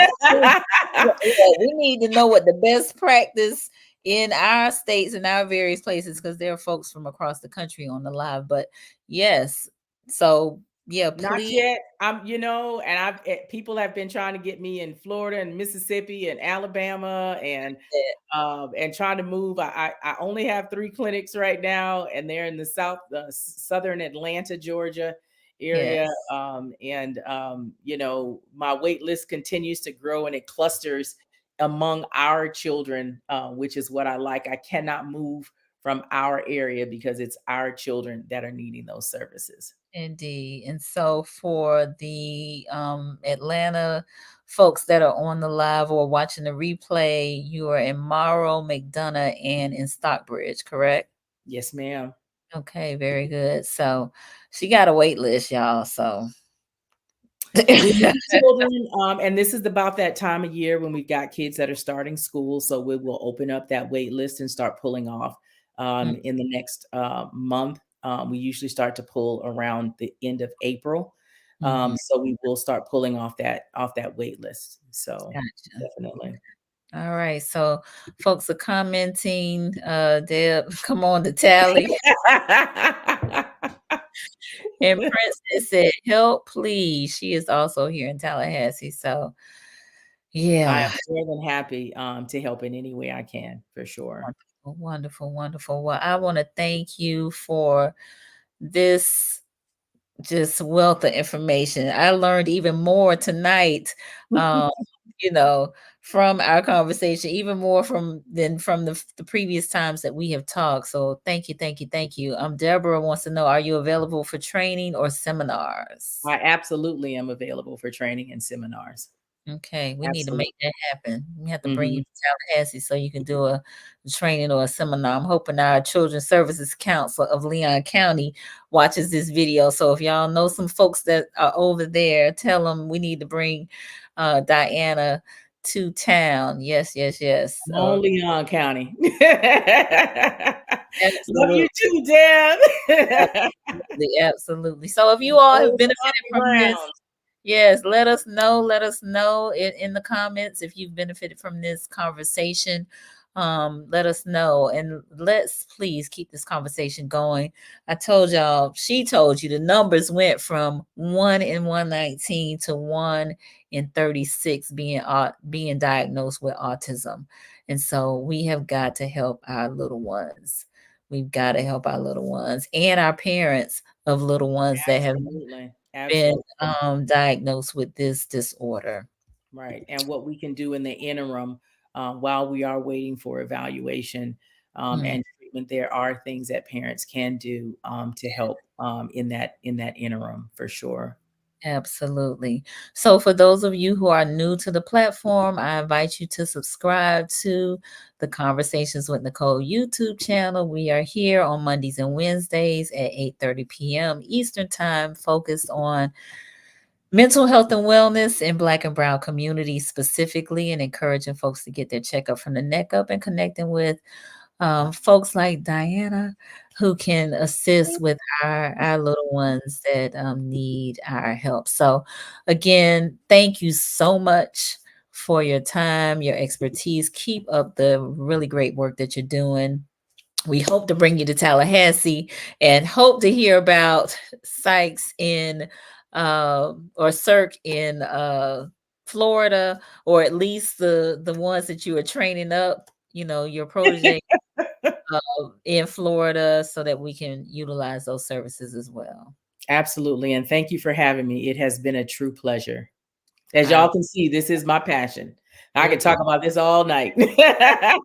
we need to know what the best practice in our states and our various places, because there are folks from across the country on the live. But yes, so yeah, Not please. yet. And people have been trying to get me in Florida and Mississippi and Alabama and trying to move. I only have 3 clinics right now, and they're in the southern Atlanta, Georgia area. Yes, My wait list continues to grow, and it clusters among our children, which is what I like. I cannot move from our area because it's our children that are needing those services. indeed. And so for the Atlanta folks that are on the live or watching the replay, you are in Morrow, McDonough, and in Stockbridge, correct? Yes, ma'am. Okay, very good. So she got a wait list, y'all. So We need children, and this is about that time of year when we've got kids that are starting school. So we will open up that wait list and start pulling off in the next month. We usually start to pull around the end of April, Mhm. so we will start pulling off that wait list. So Gotcha. definitely. All right. So folks are commenting. Deb, come on the tally. And Princess said, help, please. She is also here in Tallahassee. So I yeah. am more than happy to help in any way I can, for sure. Wonderful, wonderful, wonderful. Well, I want to thank you for this just wealth of information. I learned even more tonight, um, you know, from our conversation, even more from the previous times that we have talked. So thank you, thank you, thank you. Deborah wants to know, are you available for training or seminars? I absolutely am available for training and seminars. Okay, we need to Absolutely. make that happen. We have to bring you Mhm. to Tallahassee so you can do a training or a seminar. I'm hoping our Children's Services Council of Leon County watches this video. So if y'all know some folks that are over there, tell them we need to bring Dianna to town. Yes, yes, yes. On Leon County. Love you Absolutely. too, Dan. Absolutely, absolutely. So if you all have Those benefited happy from this, grounds. yes, let us know. Let us know in the comments if you've benefited from this conversation. Let us know, and let's please keep this conversation going. I told y'all, she told you the numbers went from 1 in 119 to 1 in 36 being diagnosed with autism. And so we have got to help our little ones. We've got to help our little ones and our parents of little ones that have Absolutely. been Absolutely. diagnosed with this disorder. Right. And what we can do in the interim while we are waiting for evaluation Mm, and treatment, there are things that parents can do to help in that interim for sure. absolutely. So, for those of you who are new to the platform, I invite you to subscribe to the Conversations with Nicole YouTube channel. We are here on Mondays and Wednesdays at 8:30 p.m. Eastern Time, focused on mental health and wellness in Black and Brown communities specifically, and encouraging folks to get their checkup from the neck up and connecting with folks like Dianna who can assist with our little ones that need our help. So, again, thank you so much for your time, your expertise. Keep up the really great work that you're doing. We hope to bring you to Tallahassee and hope to hear about Sykes in or Cirque in Florida, or at least the ones that you are training up, your protege in Florida, so that we can utilize those services as well. Absolutely. And thank you for having me. It has been a true pleasure. As I y'all can see, this is my passion. I could it talk about this all night. is. I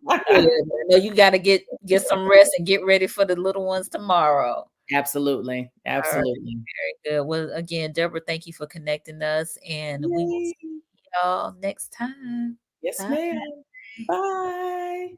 know you got to get some rest and get ready for the little ones tomorrow. Absolutely. All right, Absolutely. very good. Well, again, Deborah, thank you for connecting us, and we will Yay. see y'all next time. Yes, Bye. ma'am. Bye.